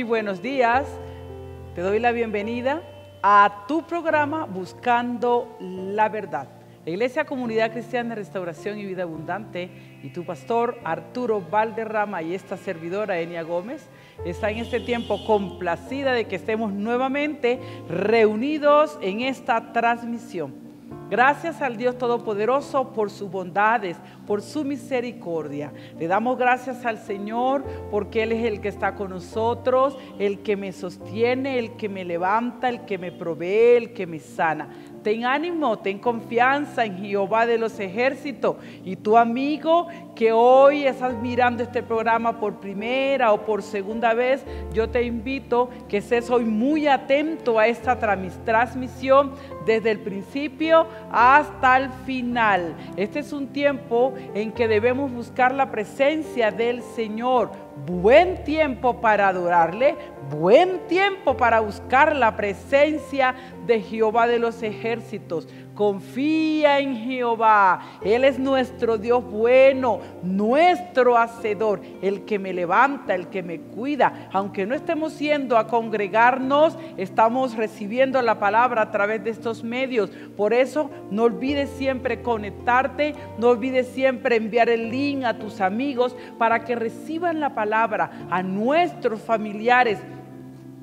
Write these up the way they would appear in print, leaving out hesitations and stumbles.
Muy buenos días. Te doy la bienvenida a tu programa Buscando la Verdad. La Iglesia Comunidad Cristiana de Restauración y Vida Abundante y tu pastor Arturo Valderrama y esta servidora Enia Gómez está en este tiempo complacida de que estemos nuevamente reunidos en esta transmisión. Gracias al Dios Todopoderoso por sus bondades, por su misericordia. Le damos gracias al Señor porque Él es el que está con nosotros, el que me sostiene, el que me levanta, el que me provee, el que me sana. Ten ánimo, ten confianza en Jehová de los ejércitos. Y tu amigo que hoy estás mirando este programa por primera o por segunda vez, yo te invito que estés hoy muy atento a esta transmisión desde el principio hasta el final. Este es un tiempo en que debemos buscar la presencia del Señor. Buen tiempo para adorarle, buen tiempo para buscar la presencia de Jehová de los ejércitos. Confía en Jehová, Él es nuestro Dios bueno, nuestro hacedor, el que me levanta, el que me cuida. Aunque no estemos yendo a congregarnos, estamos recibiendo la palabra a través de estos medios. Por eso no olvides siempre conectarte, no olvides siempre enviar el link a tus amigos para que reciban la palabra, a nuestros familiares.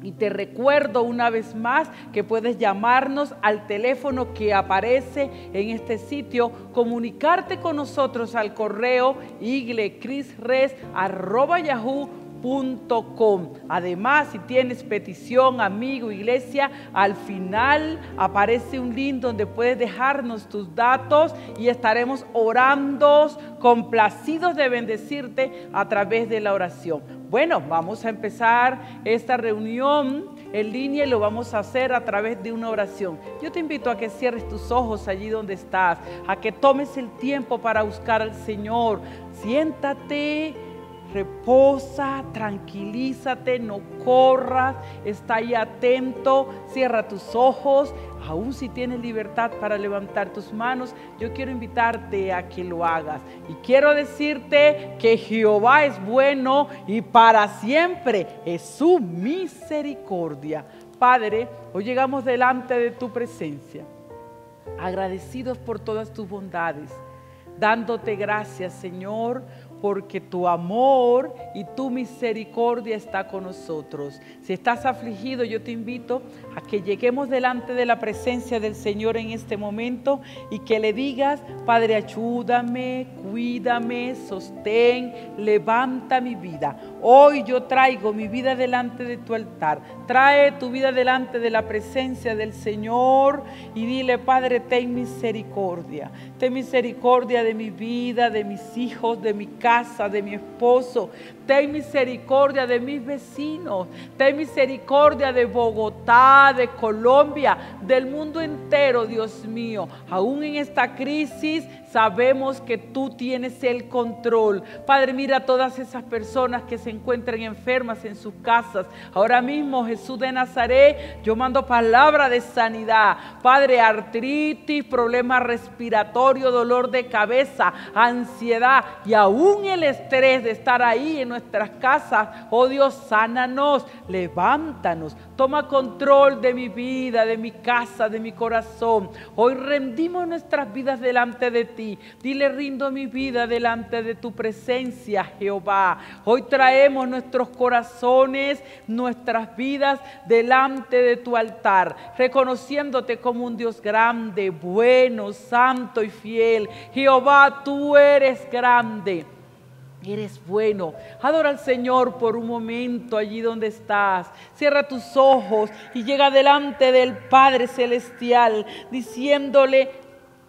Y te recuerdo una vez más que puedes llamarnos al teléfono que aparece en este sitio, comunicarte con nosotros al correo iglecrisres@yahoo.com. Además, si tienes petición, amigo, iglesia, al final aparece un link donde puedes dejarnos tus datos y estaremos orando, complacidos de bendecirte a través de la oración. Bueno, vamos a empezar esta reunión en línea y lo vamos a hacer a través de una oración. Yo te invito a que cierres tus ojos allí donde estás, a que tomes el tiempo para buscar al Señor. Siéntate, reposa, tranquilízate, no corras, está ahí atento, cierra tus ojos. Aún si tienes libertad para levantar tus manos, yo quiero invitarte a que lo hagas. Y quiero decirte que Jehová es bueno y para siempre es su misericordia. Padre, hoy llegamos delante de tu presencia, agradecidos por todas tus bondades, dándote gracias, Señor, porque tu amor y tu misericordia está con nosotros. Si estás afligido, yo te invito a que lleguemos delante de la presencia del Señor en este momento y que le digas: Padre, ayúdame, cuídame, sostén, levanta mi vida. Hoy yo traigo mi vida delante de tu altar. Trae tu vida delante de la presencia del Señor y dile: Padre, ten misericordia. Ten misericordia de mi vida, de mis hijos, de mi casa, de mi esposo. Ten misericordia de mis vecinos. Ten misericordia de Bogotá, de Colombia, del mundo entero, Dios mío. Aún en esta crisis sabemos que tú tienes el control. Padre, mira a todas esas personas que se encuentran enfermas en sus casas. Ahora mismo, Jesús de Nazaret, yo mando palabra de sanidad. Padre, artritis, problemas respiratorios, dolor de cabeza, ansiedad y aún el estrés de estar ahí en nuestras casas. Oh Dios, sánanos, levántanos, toma control de mi vida, de mi casa, de mi corazón. Hoy rendimos nuestras vidas delante de ti. Dile: rindo mi vida delante de tu presencia, Jehová. Hoy traemos nuestros corazones, nuestras vidas delante de tu altar, reconociéndote como un Dios grande, bueno, santo y fiel. Jehová, tú eres grande. Eres bueno. Adora al Señor por un momento allí donde estás. Cierra tus ojos y llega delante del Padre Celestial diciéndole: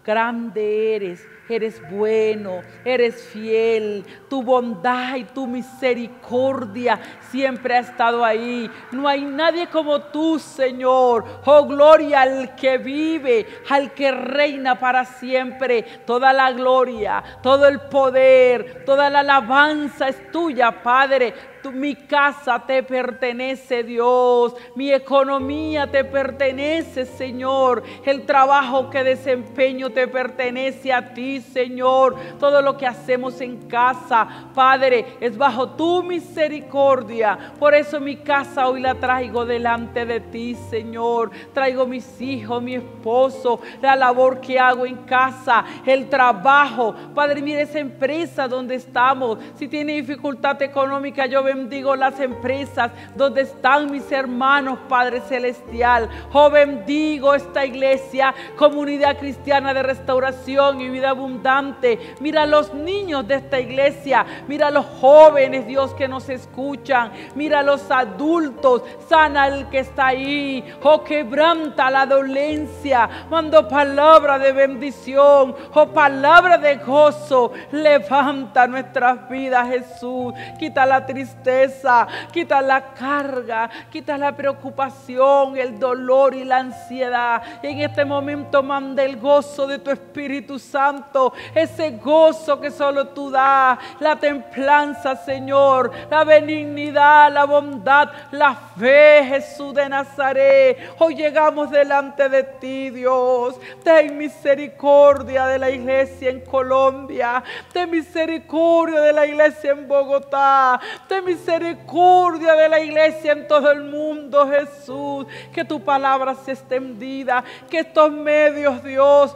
grande eres. Eres bueno, eres fiel, tu bondad y tu misericordia siempre ha estado ahí. No hay nadie como tú, Señor. Oh, gloria al que vive, al que reina para siempre. Toda la gloria, todo el poder, toda la alabanza es tuya, Padre. Mi casa te pertenece, Dios. Mi economía te pertenece, Señor. El trabajo que desempeño te pertenece a ti, Señor. Todo lo que hacemos en casa, Padre, es bajo tu misericordia. Por eso mi casa hoy la traigo delante de ti, Señor. Traigo mis hijos, mi esposo, la labor que hago en casa, el trabajo. Padre, mire esa empresa donde estamos. Si tiene dificultad económica, yo bendigo las empresas donde están mis hermanos, Padre Celestial. Oh, bendigo esta iglesia, Comunidad Cristiana de Restauración y Vida Abundante. Mira a los niños de esta iglesia, mira a los jóvenes, Dios, que nos escuchan. Mira a los adultos, sana al que está ahí. Oh, quebranta la dolencia. Mando palabra de bendición, oh, palabra de gozo. Levanta nuestras vidas, Jesús. Quita la tristeza, quita la carga, quita la preocupación, el dolor y la ansiedad. En este momento manda el gozo de tu Espíritu Santo, ese gozo que solo tú das, la templanza, Señor, la benignidad, la bondad, la fe, Jesús de Nazaret. Hoy llegamos delante de ti, Dios. Ten misericordia de la iglesia en Colombia, ten misericordia de la iglesia en Bogotá, ten misericordia de la iglesia en todo el mundo, Jesús. Que tu palabra sea extendida, que estos medios, Dios,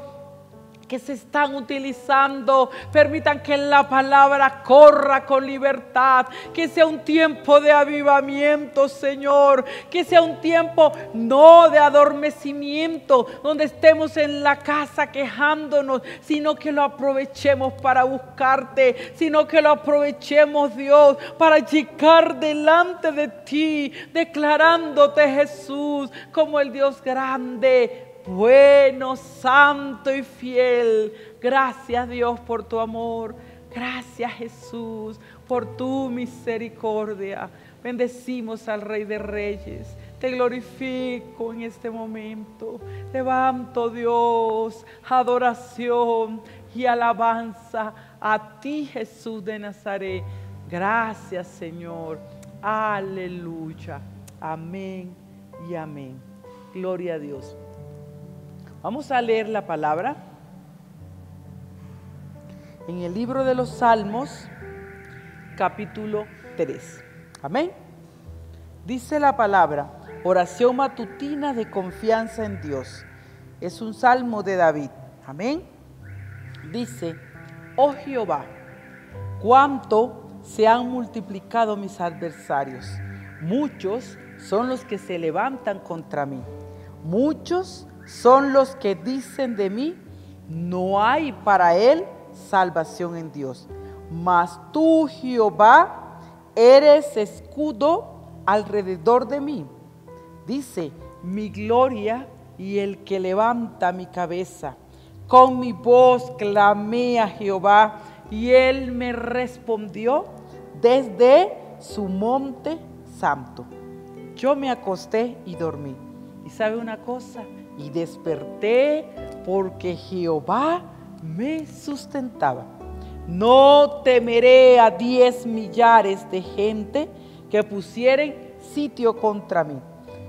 que se están utilizando, permitan que la palabra corra con libertad, que sea un tiempo de avivamiento, Señor, que sea un tiempo no de adormecimiento, donde estemos en la casa quejándonos, sino que lo aprovechemos para buscarte, sino que lo aprovechemos, Dios, para llegar delante de ti, declarándote, Jesús, como el Dios grande, bueno, santo y fiel. Gracias, Dios, por tu amor. Gracias, Jesús, por tu misericordia. Bendecimos al Rey de Reyes. Te glorifico en este momento. Levanto, Dios, adoración y alabanza a ti, Jesús de Nazaret. Gracias, Señor. Aleluya. Amén y amén. Gloria a Dios. Vamos a leer la palabra en el libro de los Salmos, capítulo 3. Amén. Dice la palabra, oración matutina de confianza en Dios. Es un salmo de David. Amén. Dice, oh Jehová, cuánto se han multiplicado mis adversarios. Muchos son los que se levantan contra mí. Muchos son los que dicen de mí, no hay para él salvación en Dios. Mas tú, Jehová, eres escudo alrededor de mí. Dice, mi gloria y el que levanta mi cabeza. Con mi voz clamé a Jehová y él me respondió desde su monte santo. Yo me acosté y dormí. ¿Y sabe una cosa? Y desperté porque Jehová me sustentaba. No temeré a 10 millares de gente que pusieren sitio contra mí.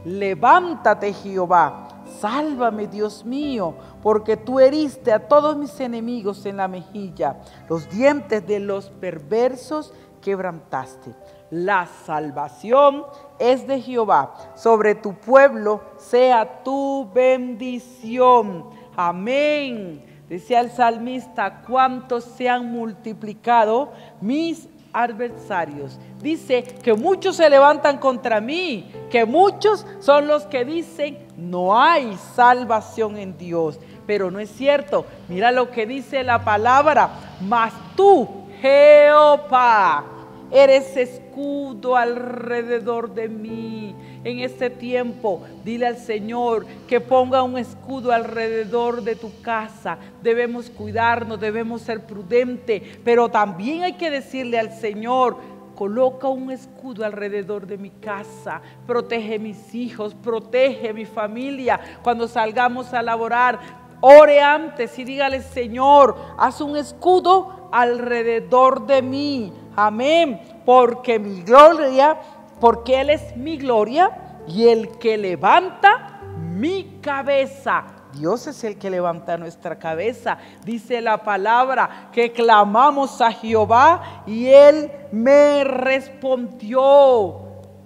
Levántate, Jehová, sálvame, Dios mío, porque tú heriste a todos mis enemigos en la mejilla. Los dientes de los perversos quebrantaste. La salvación es de Jehová, sobre tu pueblo sea tu bendición. Amén. Decía el salmista, cuántos se han multiplicado mis adversarios. Dice que muchos se levantan contra mí, que muchos son los que dicen no hay salvación en Dios. Pero no es cierto. Mira lo que dice la palabra, mas tú, Jehová, eres escudo alrededor de mí. En este tiempo, dile al Señor que ponga un escudo alrededor de tu casa. Debemos cuidarnos, debemos ser prudentes, pero también hay que decirle al Señor, coloca un escudo alrededor de mi casa, protege mis hijos, protege mi familia. Cuando salgamos a laborar, Ore antes y dígale: Señor, haz un escudo alrededor de mí. Amén. Porque mi gloria, porque Él es mi gloria y el que levanta mi cabeza. Dios es el que levanta nuestra cabeza. Dice la palabra que clamamos a Jehová y Él me respondió.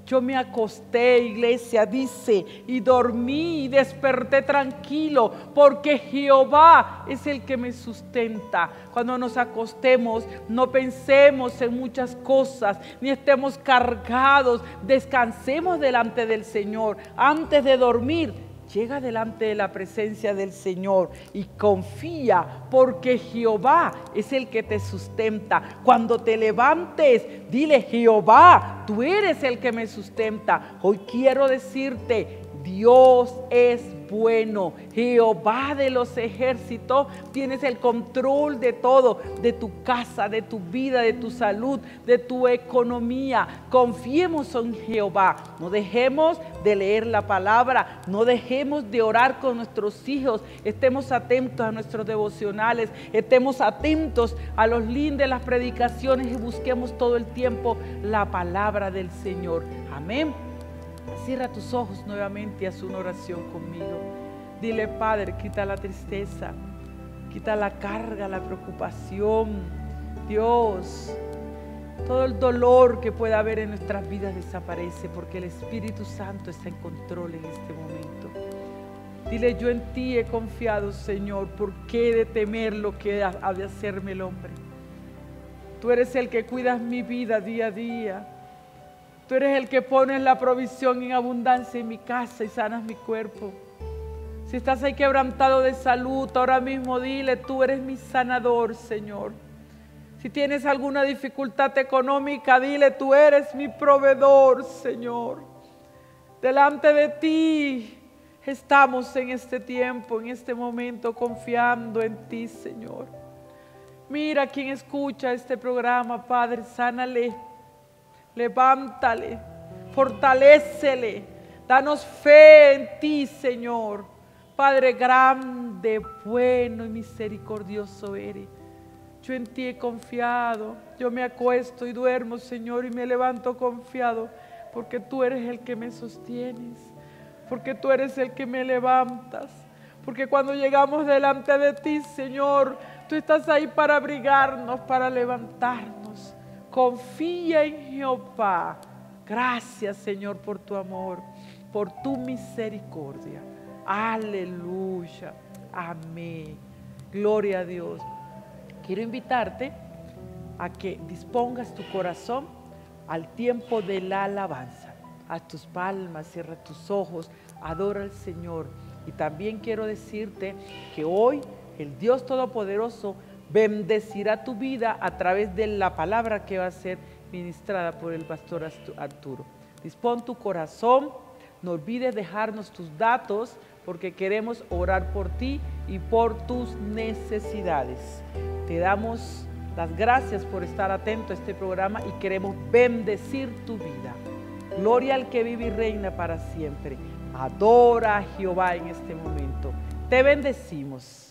Yo me acosté, iglesia, dice, y dormí y desperté tranquilo, porque Jehová es el que me sustenta. Cuando nos acostemos, no pensemos en muchas cosas, ni estemos cargados. Descansemos delante del Señor. Antes de dormir, llega delante de la presencia del Señor y confía, porque Jehová es el que te sustenta. Cuando te levantes, dile: Jehová, tú eres el que me sustenta. Hoy quiero decirte: Dios es bueno. Jehová de los ejércitos, tienes el control de todo, de tu casa, de tu vida, de tu salud, de tu economía. Confiemos en Jehová. No dejemos de leer la palabra, no dejemos de orar con nuestros hijos. Estemos atentos a nuestros devocionales, estemos atentos a los links de las predicaciones y busquemos todo el tiempo la palabra del Señor. Amén. Cierra tus ojos nuevamente y haz una oración conmigo. Dile: Padre, quita la tristeza, quita la carga, la preocupación. Dios, todo el dolor que pueda haber en nuestras vidas desaparece, porque el Espíritu Santo está en control en este momento. Dile: yo en ti he confiado, Señor. ¿Por qué he de temer lo que ha de hacerme el hombre? Tú eres el que cuidas mi vida día a día. Tú eres el que pones la provisión en abundancia en mi casa y sanas mi cuerpo. Si estás ahí quebrantado de salud, ahora mismo dile: tú eres mi sanador, Señor. Si tienes alguna dificultad económica, dile: tú eres mi proveedor, Señor. Delante de ti estamos en este tiempo, en este momento, confiando en ti, Señor. Mira quien escucha este programa, Padre, sánale. Levántale, fortalécele, danos fe en ti, Señor. Padre grande, bueno y misericordioso eres. Yo en ti he confiado. Yo me acuesto y duermo, Señor, y me levanto confiado, porque tú eres el que me sostienes, porque tú eres el que me levantas, porque cuando llegamos delante de ti, Señor, tú estás ahí para abrigarnos, para levantarnos. Confía en Jehová. Gracias, Señor, por tu amor, por tu misericordia. Aleluya. Amén. Gloria a Dios. Quiero invitarte a que dispongas tu corazón al tiempo de la alabanza. Haz tus palmas, cierra tus ojos, adora al Señor. Y también quiero decirte que hoy el Dios Todopoderoso bendecirá tu vida a través de la palabra que va a ser ministrada por el pastor Arturo. Dispón tu corazón, no olvides dejarnos tus datos, porque queremos orar por ti y por tus necesidades. Te damos las gracias por estar atento a este programa y queremos bendecir tu vida. Gloria al que vive y reina para siempre. Adora a Jehová en este momento. Te bendecimos.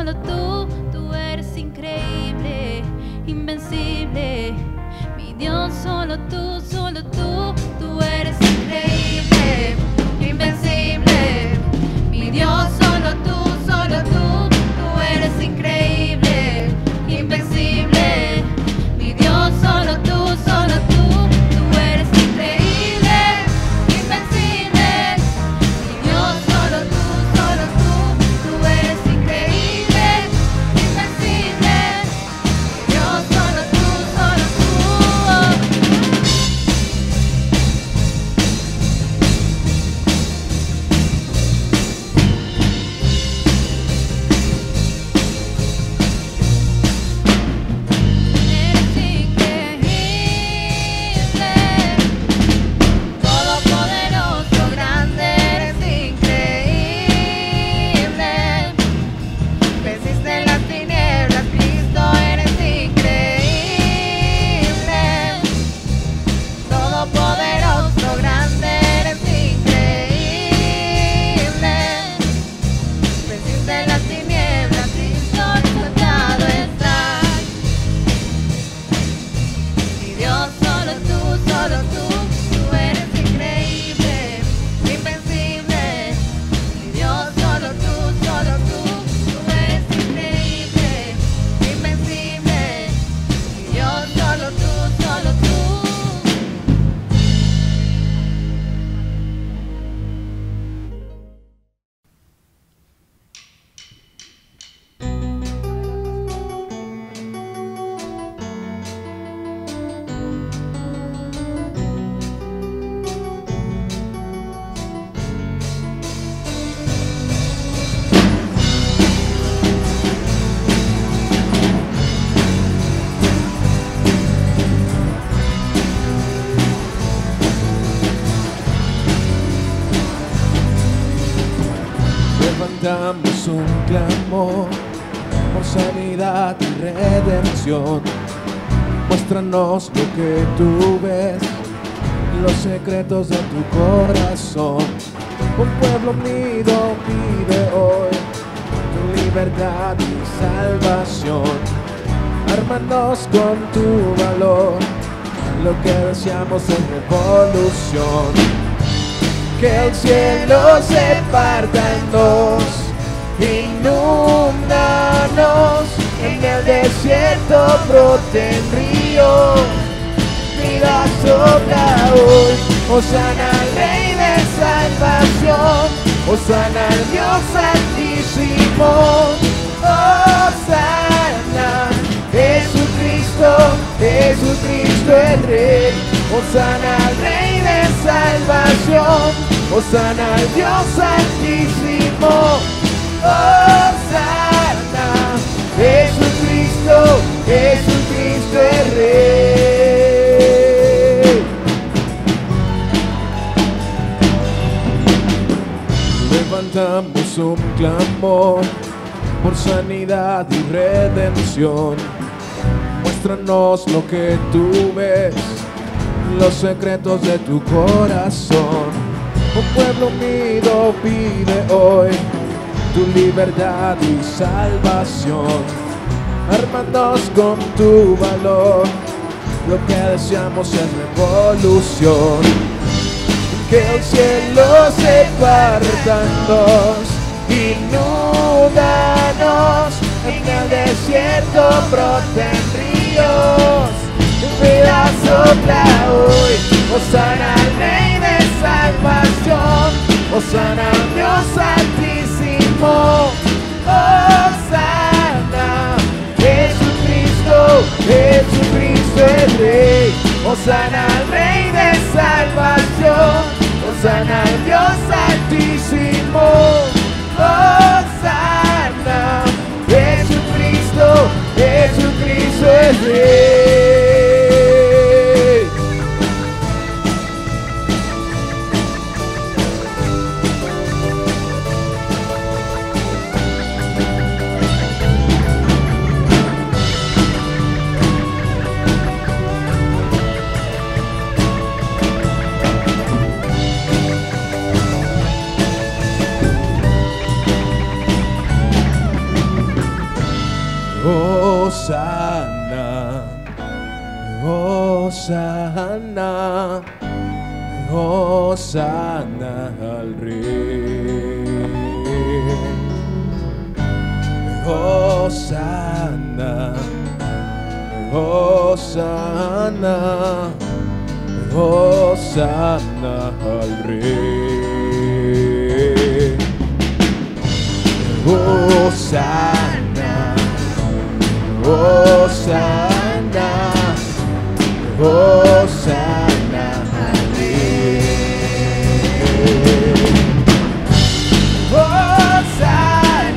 solo tú eres increíble, invencible. Mi Dios, solo tú eres increíble, invencible. Mi Dios, solo tú eres increíble, invencible. Mi Dios, solo tú eres increíble, invencible. Mi Dios, solo tú eres increíble, invencible. Mi Dios, solo tú. Levantamos un clamor por sanidad y redención. Muéstranos lo que tú ves, los secretos de tu corazón. Un pueblo unido pide hoy tu libertad y salvación. Ármanos con tu valor, lo que deseamos es revolución. Que el cielo se parta en dos, inúndanos, en el desierto broten ríos, vida sopla hoy, Hosana al Rey de salvación, Hosana al Dios altísimo, Hosana, Jesucristo, Jesucristo el Rey, Hosana al Rey de salvación, Hosana al Dios altísimo, Hosana, Jesucristo, Jesucristo el Rey. Levantamos un clamor por sanidad y redención. Muéstranos lo que tú ves, los secretos de tu corazón. Un pueblo unido pide hoy tu libertad y salvación. Ármanos con tu valor, lo que deseamos es revolución. Que el cielo se parta en dos, inúndanos, en el desierto broten ríos, vida sopla hoy, Hosana al Rey de salvación, Hosana al Dios altísimo, Hosana, Jesucristo, Jesucristo el Rey, Hosana al Rey de salvación, Hosana al Dios altísimo, Hosana, Jesucristo, Jesucristo el Rey. Hosana, Hosana, Hosana al Rey. Hosana, Hosana, Hosana al Rey. Hosana, Hosana, Hosana al Rey. Hosana,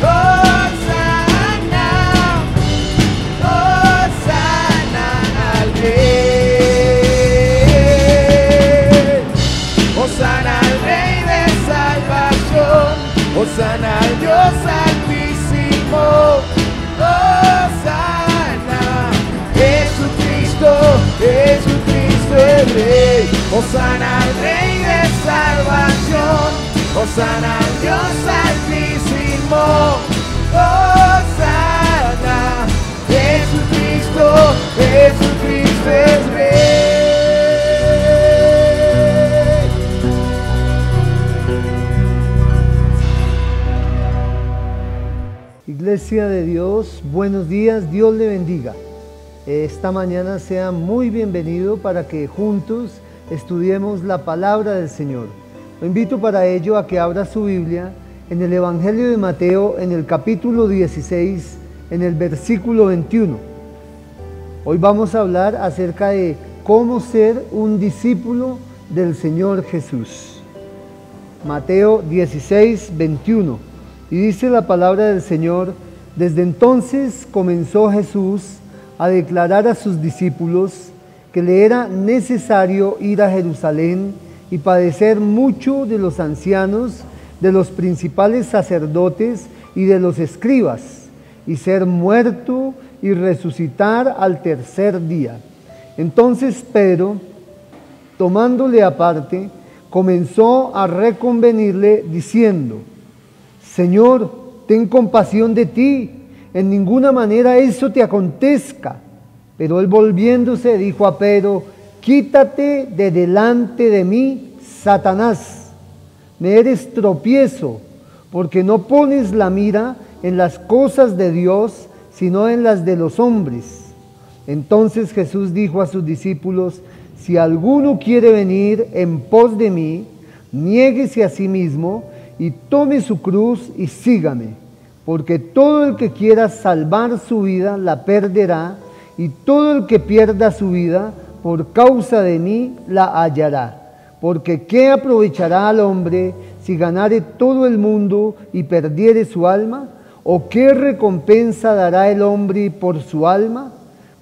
Hosana, Hosana al Rey. Hosana al Rey de salvación, Hosana al Dios altísimo. Hosana, Jesucristo, Jesucristo el Rey. Hosana al Rey de salvación, Hosana al Dios altísimo. Hosana, Jesucristo, Jesucristo el Rey. Iglesia de Dios, buenos días, Dios le bendiga. Esta mañana sea muy bienvenido para que juntos estudiemos la palabra del Señor. Lo invito para ello a que abra su Biblia en el Evangelio de Mateo, en el capítulo 16, en el versículo 21. Hoy vamos a hablar acerca de cómo ser un discípulo del Señor Jesús. Mateo 16, 21. Y dice la palabra del Señor: desde entonces comenzó Jesús a declarar a sus discípulos que le era necesario ir a Jerusalén y padecer mucho de los ancianos, de los principales sacerdotes y de los escribas, y ser muerto y resucitar al tercer día. Entonces Pedro, tomándole aparte, comenzó a reconvenirle diciendo: Señor, ten compasión de ti, en ninguna manera eso te acontezca. Pero él, volviéndose, dijo a Pedro: quítate de delante de mí, Satanás, me eres tropiezo, porque no pones la mira en las cosas de Dios, sino en las de los hombres. Entonces Jesús dijo a sus discípulos: si alguno quiere venir en pos de mí, niéguese a sí mismo y tome su cruz y sígame, porque todo el que quiera salvar su vida la perderá, y todo el que pierda su vida por causa de mí la hallará. Porque ¿qué aprovechará al hombre si ganare todo el mundo y perdiere su alma? ¿O qué recompensa dará el hombre por su alma?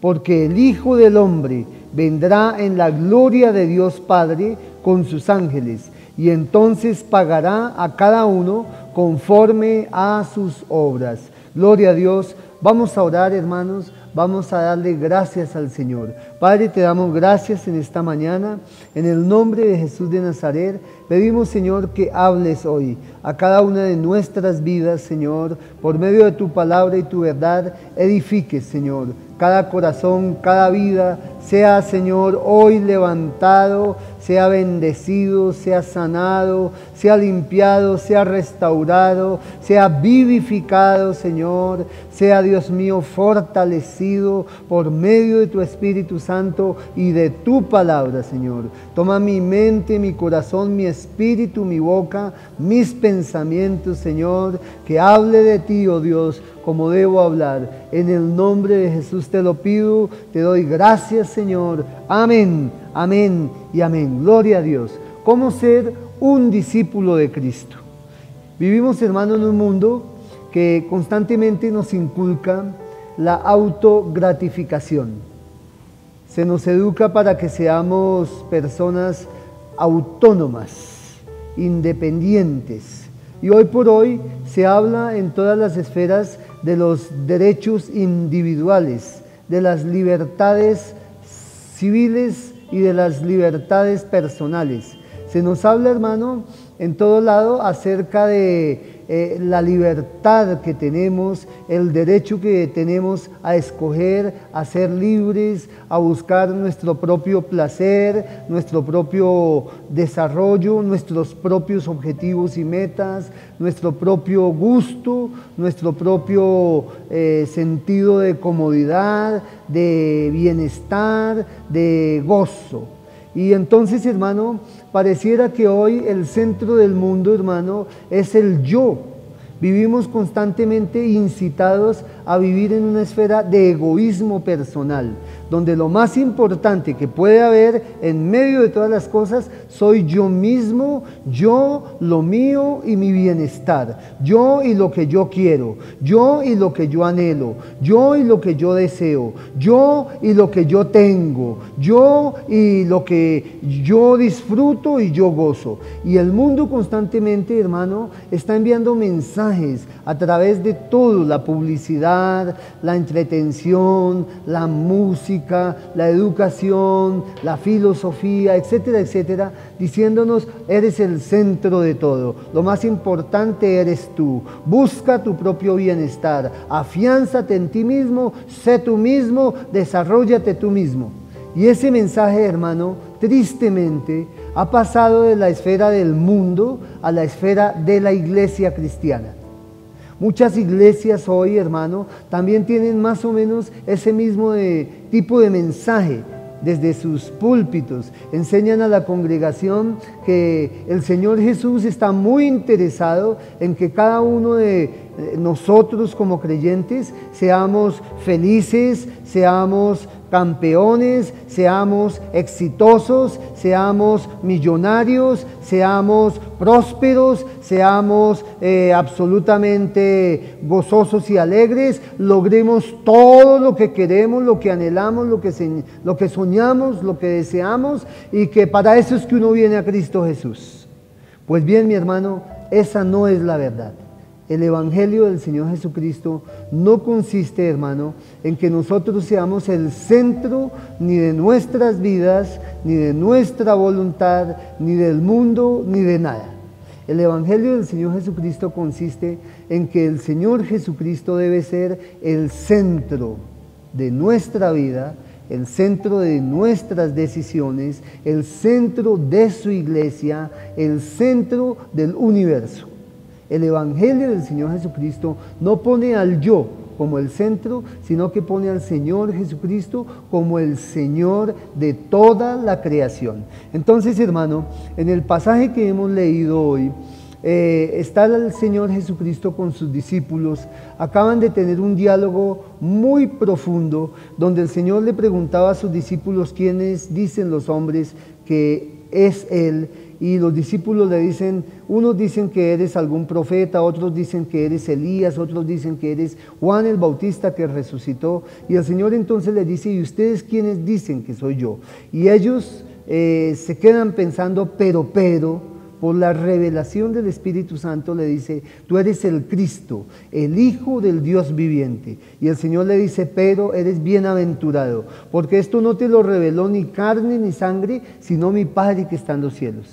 Porque el Hijo del Hombre vendrá en la gloria de Dios Padre con sus ángeles, y entonces pagará a cada uno conforme a sus obras. Gloria a Dios. Vamos a orar, hermanos, vamos a darle gracias al Señor. Padre, te damos gracias en esta mañana, en el nombre de Jesús de Nazaret. Pedimos, Señor, que hables hoy a cada una de nuestras vidas, Señor, por medio de tu palabra y tu verdad. Edifiques, Señor, cada corazón, cada vida, sea, Señor, hoy levantado, sea bendecido, sea sanado, sea limpiado, sea restaurado, sea vivificado, Señor, sea, Dios mío, fortalecido por medio de tu Espíritu Santo y de tu palabra, Señor. Toma mi mente, mi corazón, mi espíritu, mi boca, mis pensamientos, Señor, que hable de ti, oh Dios, como debo hablar. En el nombre de Jesús te lo pido, te doy gracias, Señor. Amén, amén y amén. Gloria a Dios. ¿Cómo ser un discípulo de Cristo? Vivimos, hermano, en un mundo que constantemente nos inculca la autogratificación. Se nos educa para que seamos personas autónomas, independientes. Y hoy por hoy se habla en todas las esferas de los derechos individuales, de las libertades civiles y de las libertades personales. Se nos habla, hermano, en todo lado acerca de la libertad que tenemos, el derecho que tenemos a escoger, a ser libres, a buscar nuestro propio placer, nuestro propio desarrollo, nuestros propios objetivos y metas, nuestro propio gusto, nuestro propio sentido de comodidad, de bienestar, de gozo. Y entonces, hermano, pareciera que hoy el centro del mundo, hermano, es el yo. Vivimos constantemente incitados a vivir en una esfera de egoísmo personal, donde lo más importante que puede haber en medio de todas las cosas soy yo mismo, yo, lo mío y mi bienestar, yo y lo que yo quiero, yo y lo que yo anhelo, yo y lo que yo deseo, yo y lo que yo tengo, yo y lo que yo disfruto y yo gozo. Y el mundo constantemente, hermano, está enviando mensajes a través de todo, la publicidad, la entretención, la música, la educación, la filosofía, etcétera, etcétera, diciéndonos: eres el centro de todo, lo más importante eres tú, busca tu propio bienestar, afiánzate en ti mismo, sé tú mismo, desarróllate tú mismo. Y ese mensaje, hermano, tristemente ha pasado de la esfera del mundo a la esfera de la iglesia cristiana. Muchas iglesias hoy, hermano, también tienen más o menos ese mismo tipo de mensaje. Desde sus púlpitos enseñan a la congregación que el Señor Jesús está muy interesado en que cada uno de nosotros como creyentes seamos felices, seamos campeones, seamos exitosos, seamos millonarios, seamos prósperos, seamos absolutamente gozosos y alegres, logremos todo lo que queremos, lo que anhelamos, lo que soñamos, lo que deseamos, y que para eso es que uno viene a Cristo Jesús. Pues bien, mi hermano, esa no es la verdad. El Evangelio del Señor Jesucristo no consiste, hermano, en que nosotros seamos el centro ni de nuestras vidas, ni de nuestra voluntad, ni del mundo, ni de nada. El Evangelio del Señor Jesucristo consiste en que el Señor Jesucristo debe ser el centro de nuestra vida, el centro de nuestras decisiones, el centro de su iglesia, el centro del universo. El Evangelio del Señor Jesucristo no pone al yo como el centro, sino que pone al Señor Jesucristo como el Señor de toda la creación. Entonces, hermano, en el pasaje que hemos leído hoy, está el Señor Jesucristo con sus discípulos. Acaban de tener un diálogo muy profundo, donde el Señor le preguntaba a sus discípulos quiénes dicen los hombres que es Él. Y los discípulos le dicen, unos dicen que eres algún profeta, otros dicen que eres Elías, otros dicen que eres Juan el Bautista que resucitó. Y el Señor entonces les dice: ¿y ustedes quiénes dicen que soy yo? Y ellos se quedan pensando, pero, por la revelación del Espíritu Santo le dice: tú eres el Cristo, el Hijo del Dios viviente. Y el Señor le dice: pero eres bienaventurado, porque esto no te lo reveló ni carne ni sangre, sino mi Padre que está en los cielos.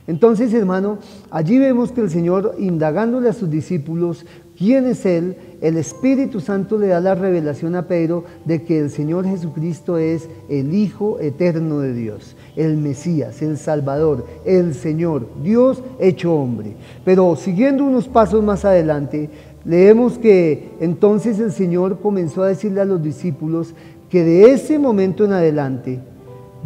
Entonces, hermano, allí vemos que el Señor, indagándole a sus discípulos quién es Él, el Espíritu Santo le da la revelación a Pedro de que el Señor Jesucristo es el Hijo eterno de Dios, el Mesías, el Salvador, el Señor, Dios hecho hombre. Pero siguiendo unos pasos más adelante, leemos que entonces el Señor comenzó a decirle a los discípulos que de ese momento en adelante,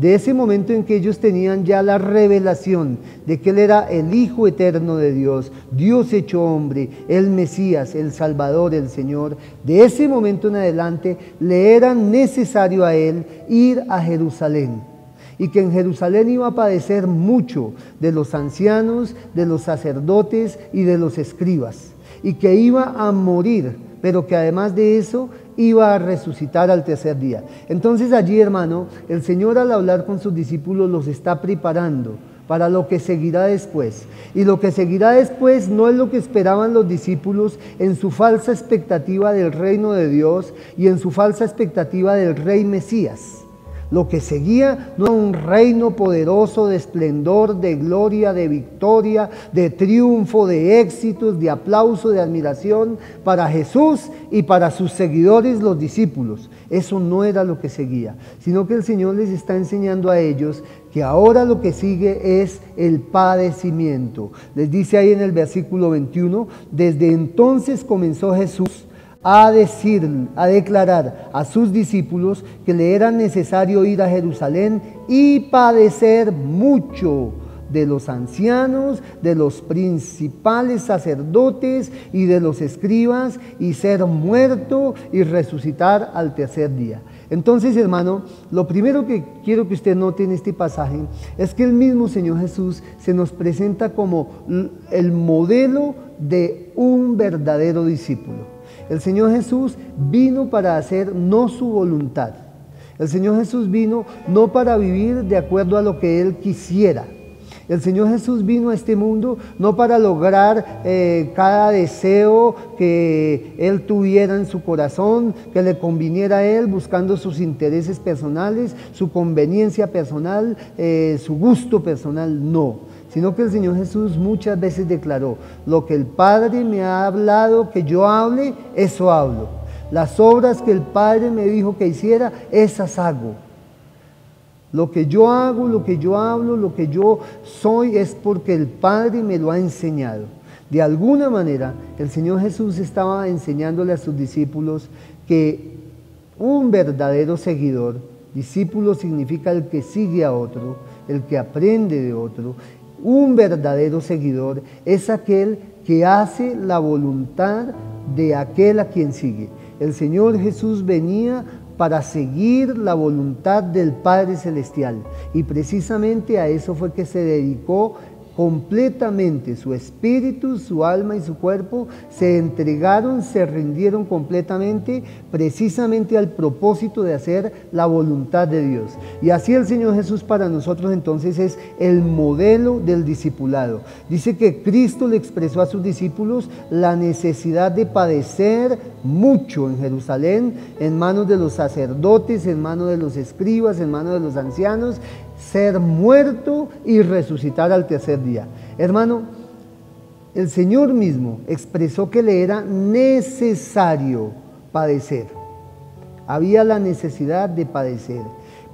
de ese momento en que ellos tenían ya la revelación de que Él era el Hijo eterno de Dios, Dios hecho hombre, el Mesías, el Salvador, el Señor, de ese momento en adelante le era necesario a Él ir a Jerusalén. Y que en Jerusalén iba a padecer mucho de los ancianos, de los sacerdotes y de los escribas. Y que iba a morir, pero que además de eso iba a resucitar al tercer día. Entonces allí, hermano, el Señor, al hablar con sus discípulos, los está preparando para lo que seguirá después. Y lo que seguirá después no es lo que esperaban los discípulos en su falsa expectativa del reino de Dios y en su falsa expectativa del Rey Mesías. Lo que seguía no era un reino poderoso de esplendor, de gloria, de victoria, de triunfo, de éxitos, de aplauso, de admiración para Jesús y para sus seguidores, los discípulos. Eso no era lo que seguía, sino que el Señor les está enseñando a ellos que ahora lo que sigue es el padecimiento. Les dice ahí en el versículo 21, desde entonces comenzó Jesús a declarar a sus discípulos que le era necesario ir a Jerusalén y padecer mucho de los ancianos, de los principales sacerdotes y de los escribas, y ser muerto y resucitar al tercer día. Entonces, hermano, lo primero que quiero que usted note en este pasaje es que el mismo Señor Jesús se nos presenta como el modelo de un verdadero discípulo. El Señor Jesús vino para hacer no su voluntad. El Señor Jesús vino no para vivir de acuerdo a lo que Él quisiera. El Señor Jesús vino a este mundo no para lograr cada deseo que Él tuviera en su corazón, que le conviniera a Él, buscando sus intereses personales, su conveniencia personal, su gusto personal, no. Sino que el Señor Jesús muchas veces declaró: lo que el Padre me ha hablado que yo hable, eso hablo. Las obras que el Padre me dijo que hiciera, esas hago. Lo que yo hago, lo que yo hablo, lo que yo soy, es porque el Padre me lo ha enseñado. De alguna manera, el Señor Jesús estaba enseñándole a sus discípulos que un verdadero seguidor, discípulo significa el que sigue a otro, el que aprende de otro. Un verdadero seguidor es aquel que hace la voluntad de aquel a quien sigue. El Señor Jesús venía para seguir la voluntad del Padre Celestial, y precisamente a eso fue que se dedicó completamente. Su espíritu, su alma y su cuerpo se entregaron, se rindieron completamente, precisamente al propósito de hacer la voluntad de Dios. Y así el Señor Jesús para nosotros entonces es el modelo del discipulado. Dice que Cristo le expresó a sus discípulos la necesidad de padecer mucho en Jerusalén, en manos de los sacerdotes, en manos de los escribas, en manos de los ancianos, ser muerto y resucitar al tercer día. Hermano, el Señor mismo expresó que le era necesario padecer. Había la necesidad de padecer.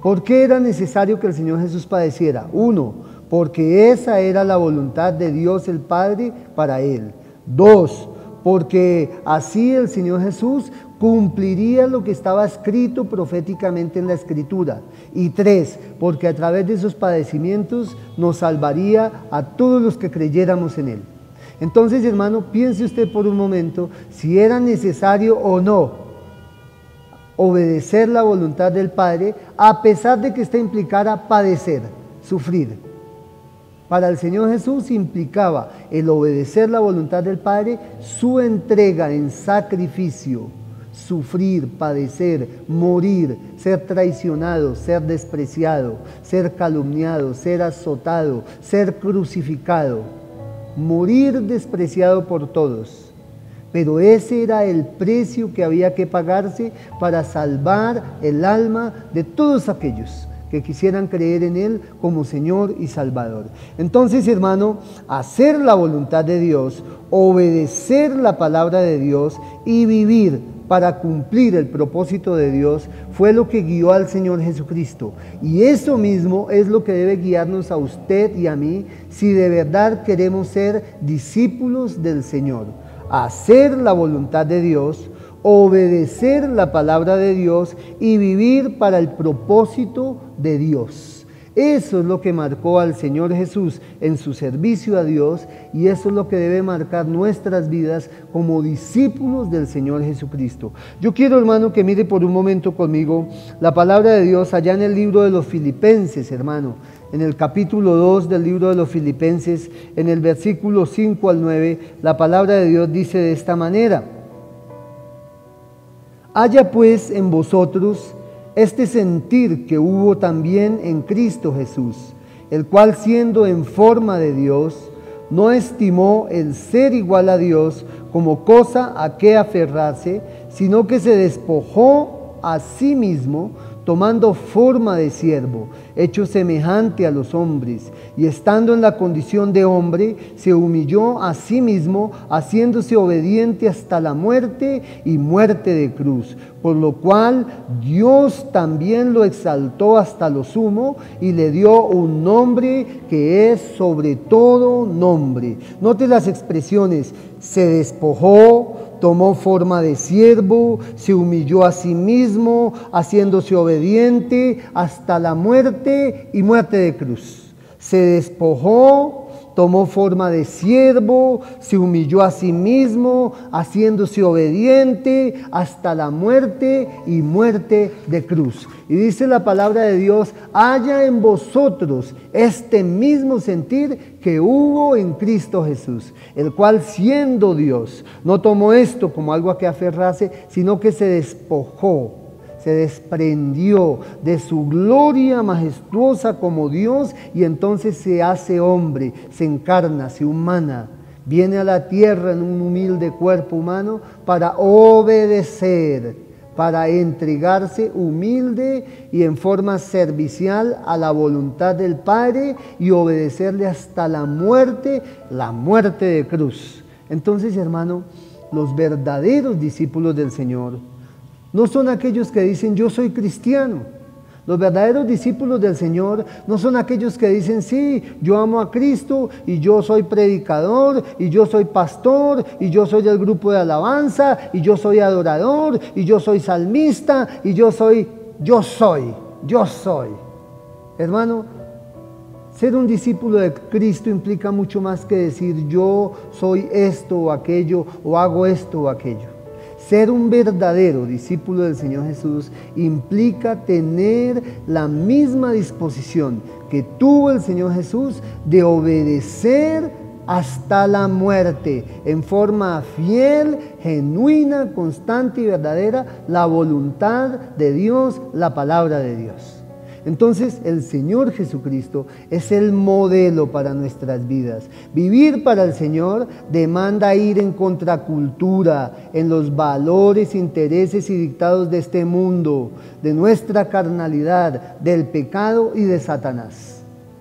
¿Por qué era necesario que el Señor Jesús padeciera? Uno, porque esa era la voluntad de Dios el Padre para Él. Dos, porque así el Señor Jesús cumpliría lo que estaba escrito proféticamente en la Escritura. Y tres, porque a través de esos padecimientos nos salvaría a todos los que creyéramos en Él. Entonces, hermano, piense usted por un momento si era necesario o no obedecer la voluntad del Padre, a pesar de que esta implicara padecer, sufrir. Para el Señor Jesús implicaba el obedecer la voluntad del Padre, su entrega en sacrificio, sufrir, padecer, morir, ser traicionado, ser despreciado, ser calumniado, ser azotado, ser crucificado, morir despreciado por todos. Pero ese era el precio que había que pagarse para salvar el alma de todos aquellos que quisieran creer en Él como Señor y Salvador. Entonces, hermano, hacer la voluntad de Dios, obedecer la palabra de Dios y vivir para cumplir el propósito de Dios fue lo que guió al Señor Jesucristo. Y eso mismo es lo que debe guiarnos a usted y a mí si de verdad queremos ser discípulos del Señor. Hacer la voluntad de Dios, obedecer la palabra de Dios y vivir para el propósito de Dios. Eso es lo que marcó al Señor Jesús en su servicio a Dios, y eso es lo que debe marcar nuestras vidas como discípulos del Señor Jesucristo. Yo quiero, hermano, que mire por un momento conmigo la palabra de Dios allá en el libro de los Filipenses, hermano. En el capítulo 2 del libro de los Filipenses, en el versículo 5 al 9, la palabra de Dios dice de esta manera: haya pues en vosotros este sentir que hubo también en Cristo Jesús, el cual siendo en forma de Dios, no estimó el ser igual a Dios como cosa a que aferrarse, sino que se despojó a sí mismo, tomando forma de siervo, hecho semejante a los hombres, y estando en la condición de hombre, se humilló a sí mismo, haciéndose obediente hasta la muerte y muerte de cruz, por lo cual Dios también lo exaltó hasta lo sumo y le dio un nombre que es sobre todo nombre. Note las expresiones: se despojó, tomó forma de siervo, se humilló a sí mismo, haciéndose obediente hasta la muerte y muerte de cruz. Se despojó, tomó forma de siervo, se humilló a sí mismo, haciéndose obediente hasta la muerte y muerte de cruz. Y dice la palabra de Dios: haya en vosotros este mismo sentir que hubo en Cristo Jesús, el cual, siendo Dios, no tomó esto como algo a que aferrarse, sino que se despojó, se desprendió de su gloria majestuosa como Dios, y entonces se hace hombre, se encarna, se humana, viene a la tierra en un humilde cuerpo humano para obedecer, para entregarse humilde y en forma servicial a la voluntad del Padre y obedecerle hasta la muerte de cruz. Entonces, hermano, los verdaderos discípulos del Señor no son aquellos que dicen yo soy cristiano. Los verdaderos discípulos del Señor no son aquellos que dicen sí, yo amo a Cristo y yo soy predicador y yo soy pastor y yo soy del grupo de alabanza y yo soy adorador y yo soy salmista y yo soy. Hermano, ser un discípulo de Cristo implica mucho más que decir yo soy esto o aquello o hago esto o aquello. Ser un verdadero discípulo del Señor Jesús implica tener la misma disposición que tuvo el Señor Jesús de obedecer hasta la muerte, en forma fiel, genuina, constante y verdadera, la voluntad de Dios, la palabra de Dios. Entonces el Señor Jesucristo es el modelo para nuestras vidas. Vivir para el Señor demanda ir en contracultura, en los valores, intereses y dictados de este mundo, de nuestra carnalidad, del pecado y de Satanás.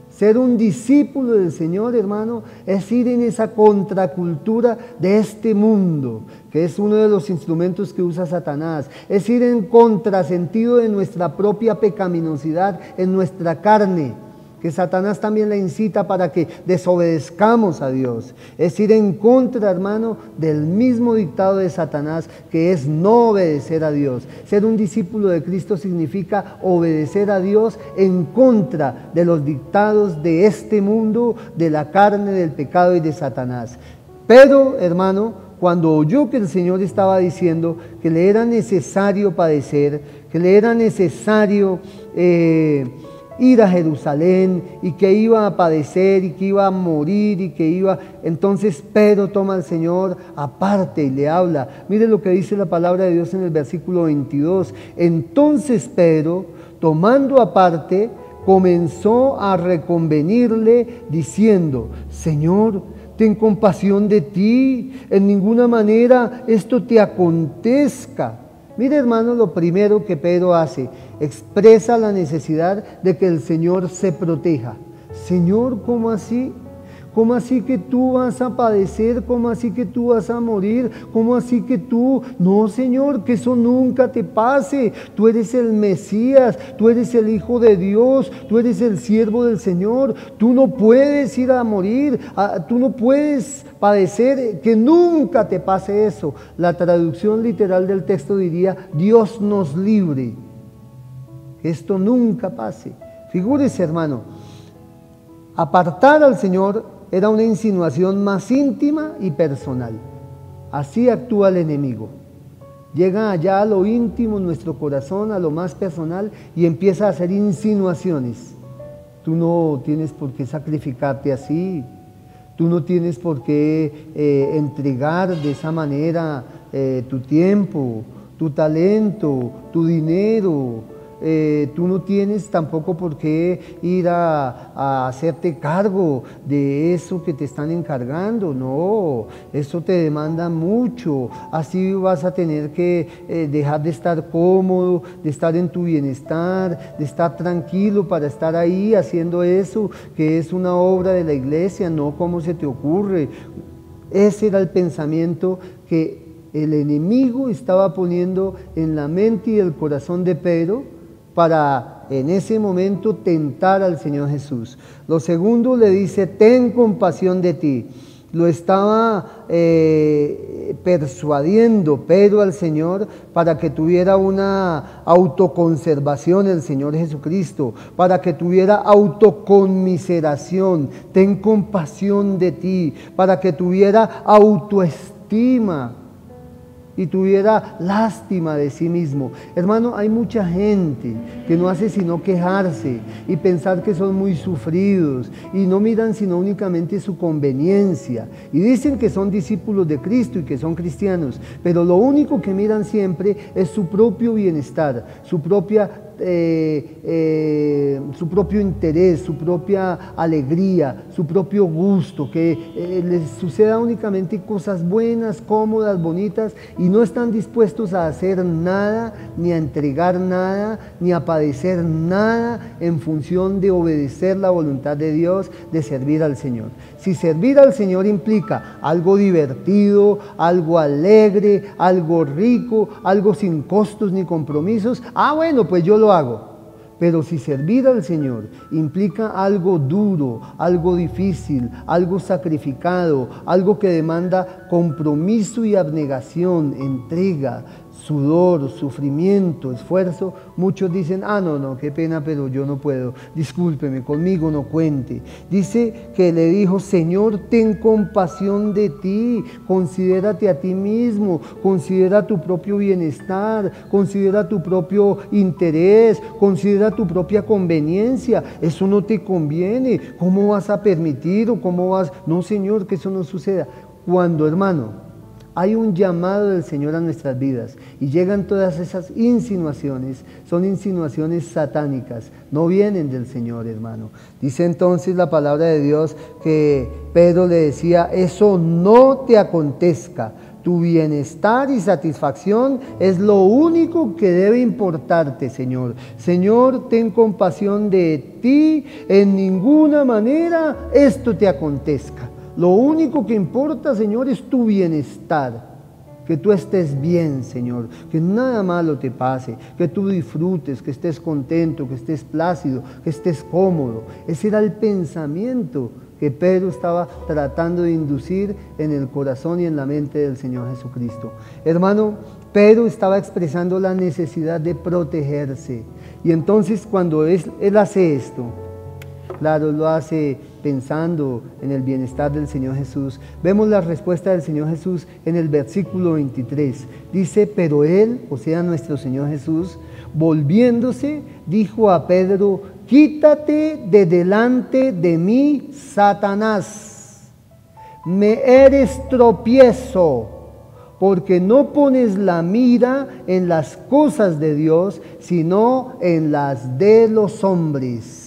Ser un discípulo del Señor, hermano, es ir en esa contracultura de este mundo, que es uno de los instrumentos que usa Satanás. Es ir en contrasentido de nuestra propia pecaminosidad en nuestra carne, que Satanás también la incita para que desobedezcamos a Dios. Es ir en contra, hermano, del mismo dictado de Satanás, que es no obedecer a Dios. Ser un discípulo de Cristo significa obedecer a Dios en contra de los dictados de este mundo, de la carne, del pecado y de Satanás. Pero, hermano, cuando oyó que el Señor estaba diciendo que le era necesario padecer, que le era necesario ir a Jerusalén y que iba a padecer y que iba a morir y que iba. Entonces Pedro toma al Señor aparte y le habla. Mire lo que dice la palabra de Dios en el versículo 22. Entonces Pedro, tomando aparte, comenzó a reconvenirle diciendo: Señor, ten compasión de ti, en ninguna manera esto te acontezca. Mire, hermano, lo primero que Pedro hace, expresa la necesidad de que el Señor se proteja. Señor, ¿cómo así? ¿Cómo así que tú vas a padecer? ¿Cómo así que tú vas a morir? ¿Cómo así que tú? No, Señor, que eso nunca te pase. Tú eres el Mesías, tú eres el Hijo de Dios, tú eres el siervo del Señor. Tú no puedes ir a morir, tú no puedes padecer, que nunca te pase eso. La traducción literal del texto diría: Dios nos libre, que esto nunca pase. Figúrese, hermano, apartar al Señor era una insinuación más íntima y personal. Así actúa el enemigo. Llega allá a lo íntimo, nuestro corazón, a lo más personal, y empieza a hacer insinuaciones. Tú no tienes por qué sacrificarte así. Tú no tienes por qué entregar de esa manera tu tiempo, tu talento, tu dinero. tú no tienes tampoco por qué ir a hacerte cargo de eso que te están encargando. No, eso te demanda mucho. Así vas a tener que dejar de estar cómodo, de estar en tu bienestar, de estar tranquilo para estar ahí haciendo eso que es una obra de la iglesia. No, ¿cómo se te ocurre? Ese era el pensamiento que el enemigo estaba poniendo en la mente y el corazón de Pedro para en ese momento tentar al Señor Jesús. Lo segundo, le dice: ten compasión de ti. Lo estaba persuadiendo Pedro al Señor para que tuviera una autoconservación el Señor Jesucristo, para que tuviera autoconmiseración. Ten compasión de ti, para que tuviera autoestima y tuviera lástima de sí mismo. Hermano, hay mucha gente que no hace sino quejarse y pensar que son muy sufridos y no miran sino únicamente su conveniencia y dicen que son discípulos de Cristo y que son cristianos, pero lo único que miran siempre es su propio bienestar, su propio interés, su propia alegría, su propio gusto, que les suceda únicamente cosas buenas, cómodas, bonitas, y no están dispuestos a hacer nada, ni a entregar nada, ni a padecer nada en función de obedecer la voluntad de Dios, de servir al Señor. Si servir al Señor implica algo divertido, algo alegre, algo rico, algo sin costos ni compromisos, bueno, pues yo lo hago. Pero si servir al Señor implica algo duro, algo difícil, algo sacrificado, algo que demanda compromiso y abnegación, entrega, sudor, sufrimiento, esfuerzo, muchos dicen: no, qué pena, pero yo no puedo, discúlpeme, conmigo no cuente. Dice que le dijo: Señor, ten compasión de ti, considérate a ti mismo, considera tu propio bienestar, considera tu propio interés, considera tu propia conveniencia. Eso no te conviene. ¿Cómo vas a permitir o cómo vas? No, Señor, que eso no suceda. Cuando, hermano, hay un llamado del Señor a nuestras vidas y llegan todas esas insinuaciones, son insinuaciones satánicas, no vienen del Señor, hermano. Dice entonces la palabra de Dios que Pedro le decía: eso no te acontezca, tu bienestar y satisfacción es lo único que debe importarte, Señor. Señor, ten compasión de ti, en ninguna manera esto te acontezca. Lo único que importa, Señor, es tu bienestar, que tú estés bien, Señor, que nada malo te pase, que tú disfrutes, que estés contento, que estés plácido, que estés cómodo. Ese era el pensamiento que Pedro estaba tratando de inducir en el corazón y en la mente del Señor Jesucristo. Hermano, Pedro estaba expresando la necesidad de protegerse. Y entonces cuando él hace esto, claro, lo hace pensando en el bienestar del Señor Jesús. Vemos la respuesta del Señor Jesús en el versículo 23. Dice: pero Él, o sea, nuestro Señor Jesús, volviéndose, dijo a Pedro: quítate de delante de mí, Satanás. Me eres tropiezo, porque no pones la mira en las cosas de Dios, sino en las de los hombres.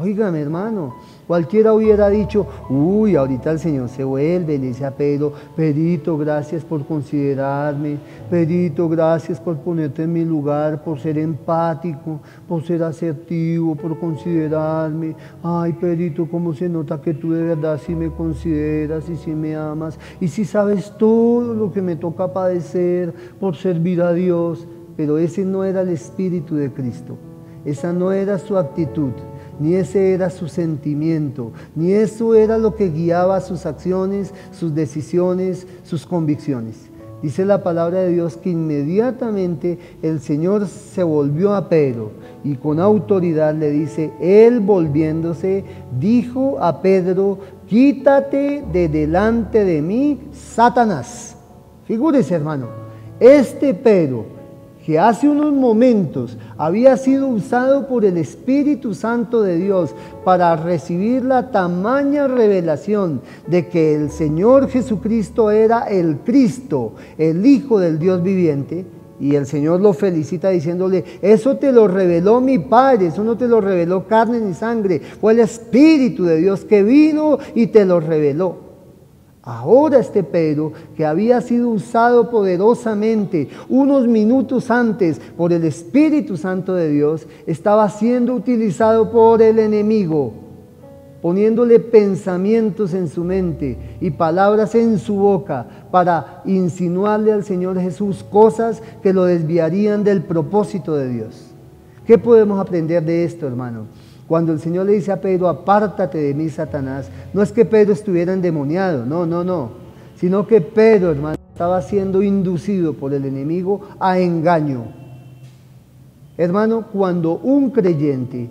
Óigame, hermano, cualquiera hubiera dicho: ahorita el Señor se vuelve, le dice a Pedro: Pedrito, gracias por considerarme, Pedrito, gracias por ponerte en mi lugar, por ser empático, por ser asertivo, por considerarme. Ay, Pedrito, cómo se nota que tú de verdad sí me consideras y sí me amas y sí sabes todo lo que me toca padecer por servir a Dios. Pero ese no era el espíritu de Cristo, esa no era su actitud, ni ese era su sentimiento, ni eso era lo que guiaba sus acciones, sus decisiones, sus convicciones. Dice la palabra de Dios que inmediatamente el Señor se volvió a Pedro y con autoridad le dice: Él volviéndose dijo a Pedro: quítate de delante de mí, Satanás. Figúrese, hermano, este Pedro, que hace unos momentos había sido usado por el Espíritu Santo de Dios para recibir la tamaña revelación de que el Señor Jesucristo era el Cristo, el Hijo del Dios viviente, Y el Señor lo felicita diciéndole, eso te lo reveló mi Padre, eso no te lo reveló carne ni sangre, fue el Espíritu de Dios que vino y te lo reveló. Ahora este Pedro, que había sido usado poderosamente unos minutos antes por el Espíritu Santo de Dios, estaba siendo utilizado por el enemigo, poniéndole pensamientos en su mente y palabras en su boca para insinuarle al Señor Jesús cosas que lo desviarían del propósito de Dios. ¿Qué podemos aprender de esto, hermano? Cuando el Señor le dice a Pedro, apártate de mí, Satanás, no es que Pedro estuviera endemoniado, no, sino que Pedro, hermano, estaba siendo inducido por el enemigo a engaño. Hermano, cuando un creyente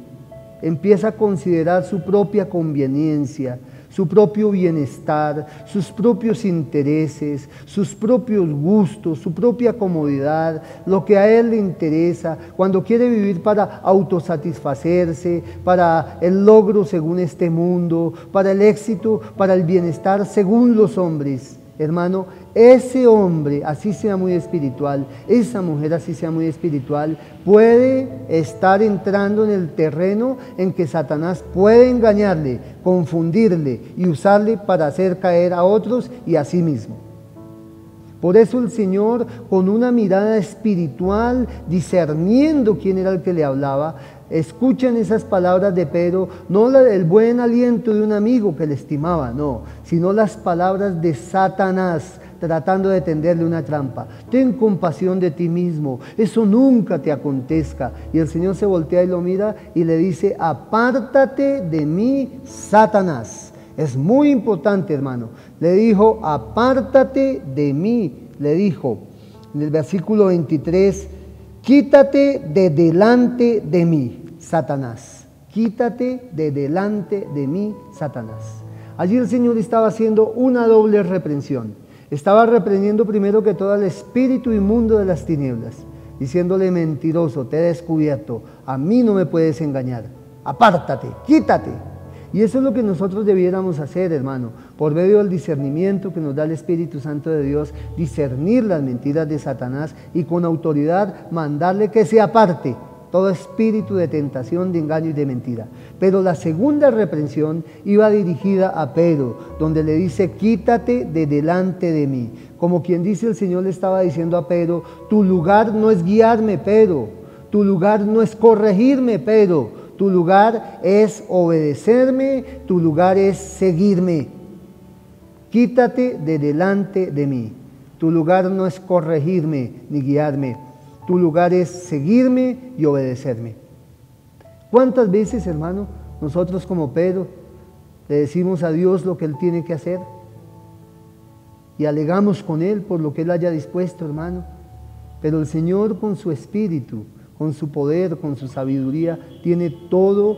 empieza a considerar su propia conveniencia, su propio bienestar, sus propios intereses, sus propios gustos, su propia comodidad, lo que a él le interesa, cuando quiere vivir para autosatisfacerse, para el logro según este mundo, para el éxito, para el bienestar según los hombres. Hermano, ese hombre, así sea muy espiritual, esa mujer, así sea muy espiritual, puede estar entrando en el terreno en que Satanás puede engañarle, confundirle y usarle para hacer caer a otros y a sí mismo. Por eso el Señor, con una mirada espiritual, discerniendo quién era el que le hablaba, escuchen esas palabras de Pedro, no el buen aliento de un amigo que le estimaba, no, sino las palabras de Satanás, tratando de tenderle una trampa. Ten compasión de ti mismo, eso nunca te acontezca. Y el Señor se voltea y lo mira y le dice, apártate de mí, Satanás. Es muy importante, hermano. Le dijo, apártate de mí, le dijo en el versículo 23, quítate de delante de mí, Satanás. Quítate de delante de mí, Satanás. Allí el Señor estaba haciendo una doble reprensión. Estaba reprendiendo primero que todo al espíritu inmundo de las tinieblas, diciéndole, mentiroso, te he descubierto, a mí no me puedes engañar, apártate, quítate. Y eso es lo que nosotros debiéramos hacer, hermano, por medio del discernimiento que nos da el Espíritu Santo de Dios, discernir las mentiras de Satanás y con autoridad mandarle que se aparte todo espíritu de tentación, de engaño y de mentira. Pero la segunda reprensión iba dirigida a Pedro, donde le dice, quítate de delante de mí. Como quien dice, el Señor le estaba diciendo a Pedro, tu lugar no es guiarme, Pedro, tu lugar no es corregirme, Pedro, tu lugar es obedecerme, tu lugar es seguirme. Quítate de delante de mí. Tu lugar no es corregirme ni guiarme. Tu lugar es seguirme y obedecerme. ¿Cuántas veces, hermano, nosotros como Pedro le decimos a Dios lo que Él tiene que hacer? Y alegamos con Él por lo que Él haya dispuesto, hermano. Pero el Señor con su espíritu, con su poder, con su sabiduría, tiene todo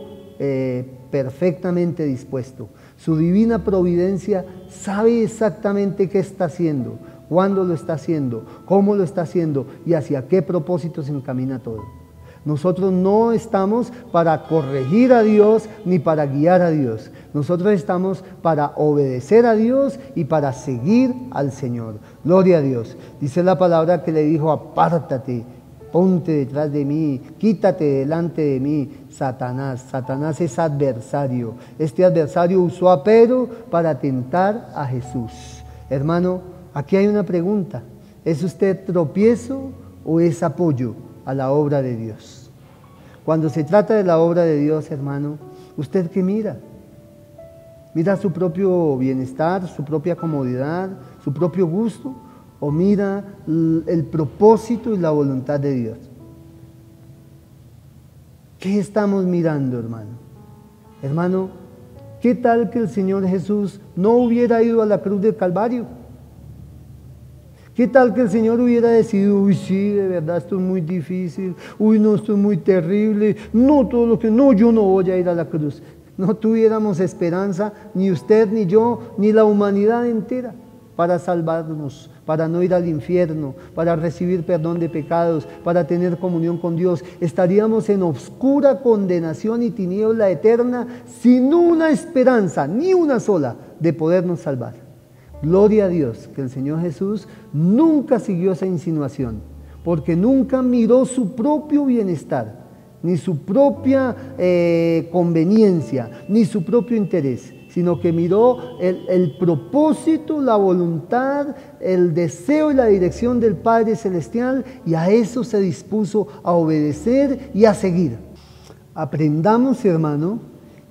perfectamente dispuesto. Su divina providencia sabe exactamente qué está haciendo, cuándo lo está haciendo, cómo lo está haciendo y hacia qué propósito se encamina todo. Nosotros no estamos para corregir a Dios ni para guiar a Dios. Nosotros estamos para obedecer a Dios y para seguir al Señor. Gloria a Dios. Dice la palabra que le dijo, apártate, ponte detrás de mí, quítate delante de mí, Satanás. Satanás es adversario. Este adversario usó a Pedro para tentar a Jesús. Hermano, aquí hay una pregunta. ¿Es usted tropiezo o es apoyo a la obra de Dios? Cuando se trata de la obra de Dios, hermano, ¿usted qué mira? ¿Mira su propio bienestar, su propia comodidad, su propio gusto? ¿O mira el propósito y la voluntad de Dios? ¿Qué estamos mirando, hermano? Hermano, ¿qué tal que el Señor Jesús no hubiera ido a la cruz del Calvario? ¿Qué tal que el Señor hubiera decidido, uy, sí, de verdad esto es muy difícil, uy, no, esto es muy terrible, no, todo lo que, no, yo no voy a ir a la cruz? No tuviéramos esperanza, ni usted, ni yo, ni la humanidad entera, para salvarnos, para no ir al infierno, para recibir perdón de pecados, para tener comunión con Dios. Estaríamos en oscura condenación y tiniebla eterna, sin una esperanza, ni una sola, de podernos salvar. Gloria a Dios que el Señor Jesús nunca siguió esa insinuación. porque nunca miró su propio bienestar, ni su propia conveniencia, ni su propio interés, sino que miró el propósito, la voluntad, el deseo y la dirección del Padre Celestial, y a eso se dispuso a obedecer y a seguir. Aprendamos, hermano,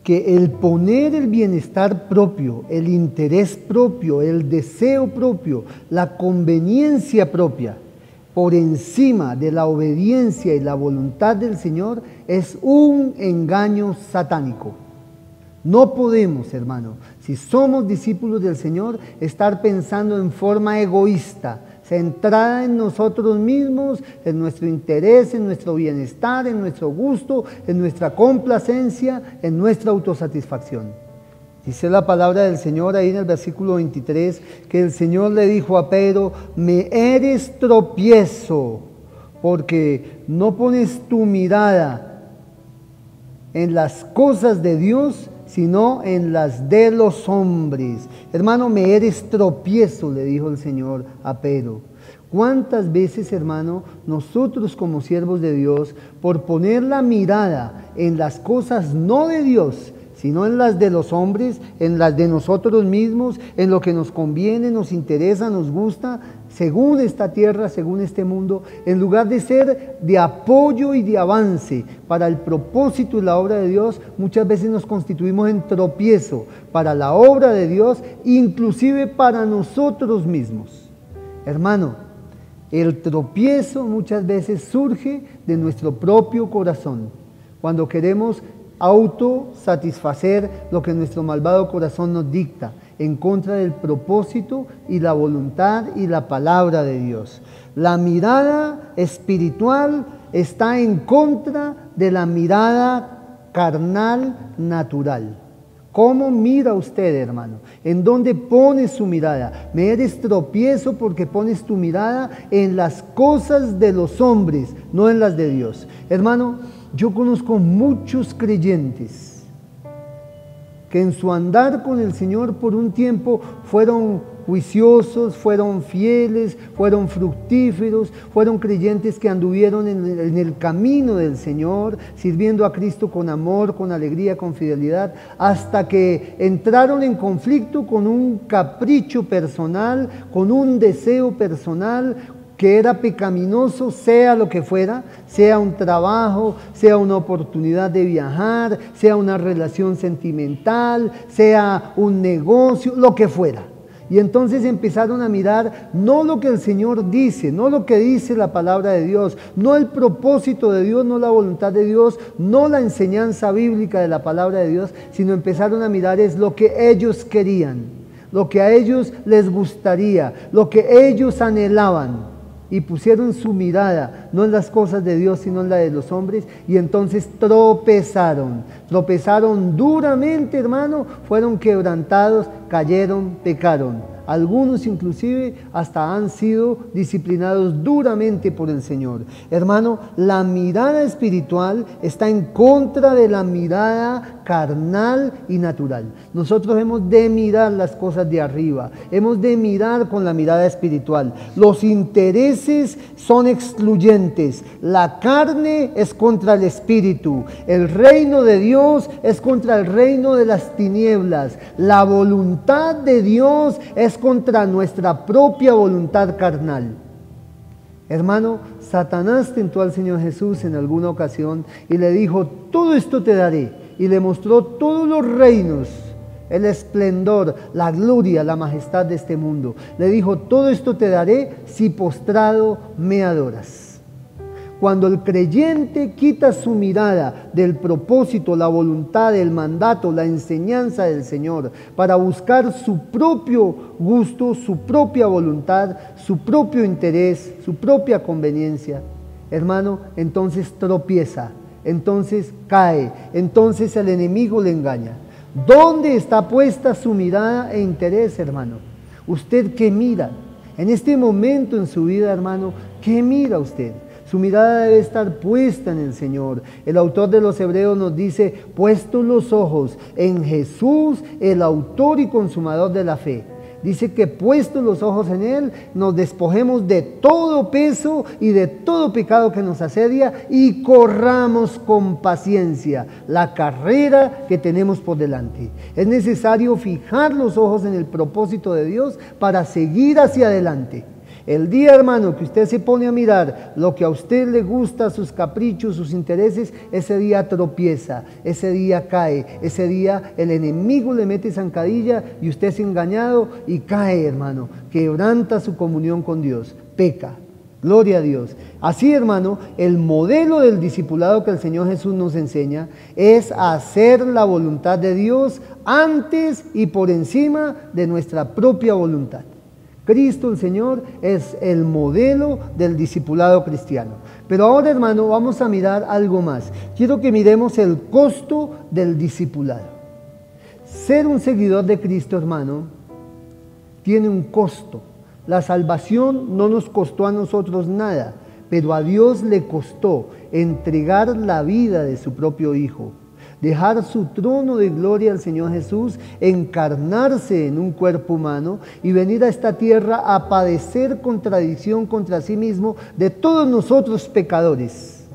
que el poner el bienestar propio, el interés propio, el deseo propio, la conveniencia propia, por encima de la obediencia y la voluntad del Señor, es un engaño satánico. No podemos, hermano, si somos discípulos del Señor, estar pensando en forma egoísta, centrada en nosotros mismos, en nuestro interés, en nuestro bienestar, en nuestro gusto, en nuestra complacencia, en nuestra autosatisfacción. Dice la palabra del Señor ahí en el versículo 23, que el Señor le dijo a Pedro: me eres tropiezo, porque no pones tu mirada en las cosas de Dios, sino en las de los hombres. Hermano, me eres tropiezo, le dijo el Señor a Pedro. ¿Cuántas veces, hermano, nosotros como siervos de Dios, por poner la mirada en las cosas no de Dios, sino en las de los hombres, en las de nosotros mismos, en lo que nos conviene, nos interesa, nos gusta, según esta tierra, según este mundo, en lugar de ser de apoyo y de avance para el propósito y la obra de Dios, muchas veces nos constituimos en tropiezo para la obra de Dios, inclusive para nosotros mismos? Hermano, el tropiezo muchas veces surge de nuestro propio corazón, cuando queremos autosatisfacer lo que nuestro malvado corazón nos dicta, en contra del propósito y la voluntad y la palabra de Dios. La mirada espiritual está en contra de la mirada carnal natural. ¿Cómo mira usted, hermano? ¿En dónde pone su mirada? Me eres tropiezo porque pones tu mirada en las cosas de los hombres, no en las de Dios. Hermano, yo conozco muchos creyentes que en su andar con el Señor por un tiempo fueron juiciosos, fueron fieles, fueron fructíferos, fueron creyentes que anduvieron en el camino del Señor, sirviendo a Cristo con amor, con alegría, con fidelidad, hasta que entraron en conflicto con un capricho personal, con un deseo personal, que era pecaminoso, sea lo que fuera, sea un trabajo, sea una oportunidad de viajar, sea una relación sentimental, sea un negocio, lo que fuera. Y entonces empezaron a mirar no lo que el Señor dice, no lo que dice la palabra de Dios, no el propósito de Dios, no la voluntad de Dios, no la enseñanza bíblica de la palabra de Dios, sino empezaron a mirar es lo que ellos querían, lo que a ellos les gustaría, lo que ellos anhelaban. Y pusieron su mirada no en las cosas de Dios, sino en la de los hombres, y entonces tropezaron duramente, hermano, fueron quebrantados, cayeron, pecaron. Algunos inclusive hasta han sido disciplinados duramente por el Señor. Hermano, la mirada espiritual está en contra de la mirada carnal y natural. Nosotros hemos de mirar las cosas de arriba, hemos de mirar con la mirada espiritual. Los intereses son excluyentes, la carne es contra el espíritu, el reino de Dios es contra el reino de las tinieblas, la voluntad de Dios es contra nuestra propia voluntad carnal. Hermano, Satanás tentó al Señor Jesús en alguna ocasión y le dijo: todo esto te daré, y le mostró todos los reinos, el esplendor, la gloria, la majestad de este mundo. Le dijo: todo esto te daré si postrado me adoras. Cuando el creyente quita su mirada del propósito, la voluntad, el mandato, la enseñanza del Señor para buscar su propio gusto, su propia voluntad, su propio interés, su propia conveniencia, hermano, entonces tropieza, entonces cae, entonces el enemigo le engaña. ¿Dónde está puesta su mirada e interés, hermano? ¿Usted qué mira? En este momento en su vida, hermano, ¿qué mira usted? Su mirada debe estar puesta en el Señor. El autor de los Hebreos nos dice: puestos los ojos en Jesús, el autor y consumador de la fe. Dice que puestos los ojos en Él, nos despojemos de todo peso y de todo pecado que nos asedia y corramos con paciencia la carrera que tenemos por delante. Es necesario fijar los ojos en el propósito de Dios para seguir hacia adelante. El día, hermano, que usted se pone a mirar lo que a usted le gusta, sus caprichos, sus intereses, ese día tropieza, ese día cae, ese día el enemigo le mete zancadilla y usted es engañado y cae, hermano, quebranta su comunión con Dios, peca. Gloria a Dios. Así, hermano, el modelo del discipulado que el Señor Jesús nos enseña es hacer la voluntad de Dios antes y por encima de nuestra propia voluntad. Cristo el Señor es el modelo del discipulado cristiano. Pero ahora, hermano, vamos a mirar algo más. Quiero que miremos el costo del discipulado. Ser un seguidor de Cristo, hermano, tiene un costo. La salvación no nos costó a nosotros nada, pero a Dios le costó entregar la vida de su propio Hijo. Dejar su trono de gloria al Señor Jesús, encarnarse en un cuerpo humano y venir a esta tierra a padecer contradicción contra sí mismo de todos nosotros pecadores.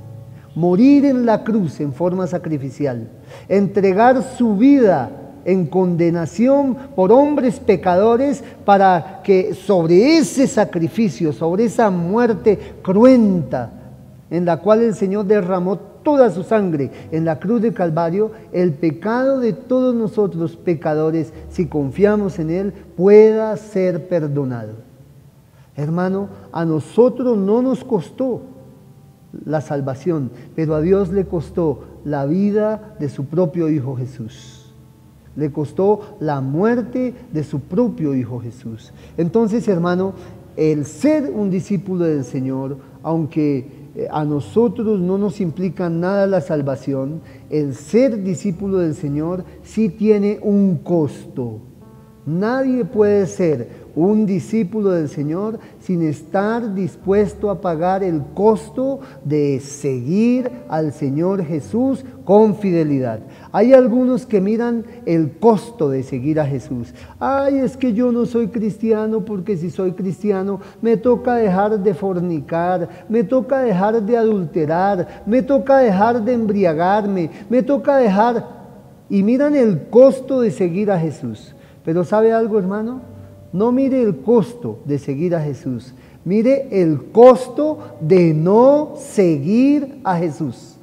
Morir en la cruz en forma sacrificial, entregar su vida en condenación por hombres pecadores para que sobre ese sacrificio, sobre esa muerte cruenta en la cual el Señor derramó toda su sangre en la cruz de Calvario, el pecado de todos nosotros pecadores, si confiamos en Él, pueda ser perdonado. Hermano, a nosotros no nos costó la salvación, pero a Dios le costó la vida de su propio Hijo Jesús. Le costó la muerte de su propio Hijo Jesús. Entonces, hermano, el ser un discípulo del Señor, aunque a nosotros no nos implica nada la salvación, el ser discípulo del Señor sí tiene un costo. Nadie puede ser un discípulo del Señor sin estar dispuesto a pagar el costo de seguir al Señor Jesús con fidelidad. Hay algunos que miran el costo de seguir a Jesús. Ay, es que yo no soy cristiano porque si soy cristiano me toca dejar de fornicar, me toca dejar de adulterar, me toca dejar de embriagarme, me toca dejar... Y miran el costo de seguir a Jesús. Pero ¿sabe algo, hermano? No mire el costo de seguir a Jesús, mire el costo de no seguir a Jesús.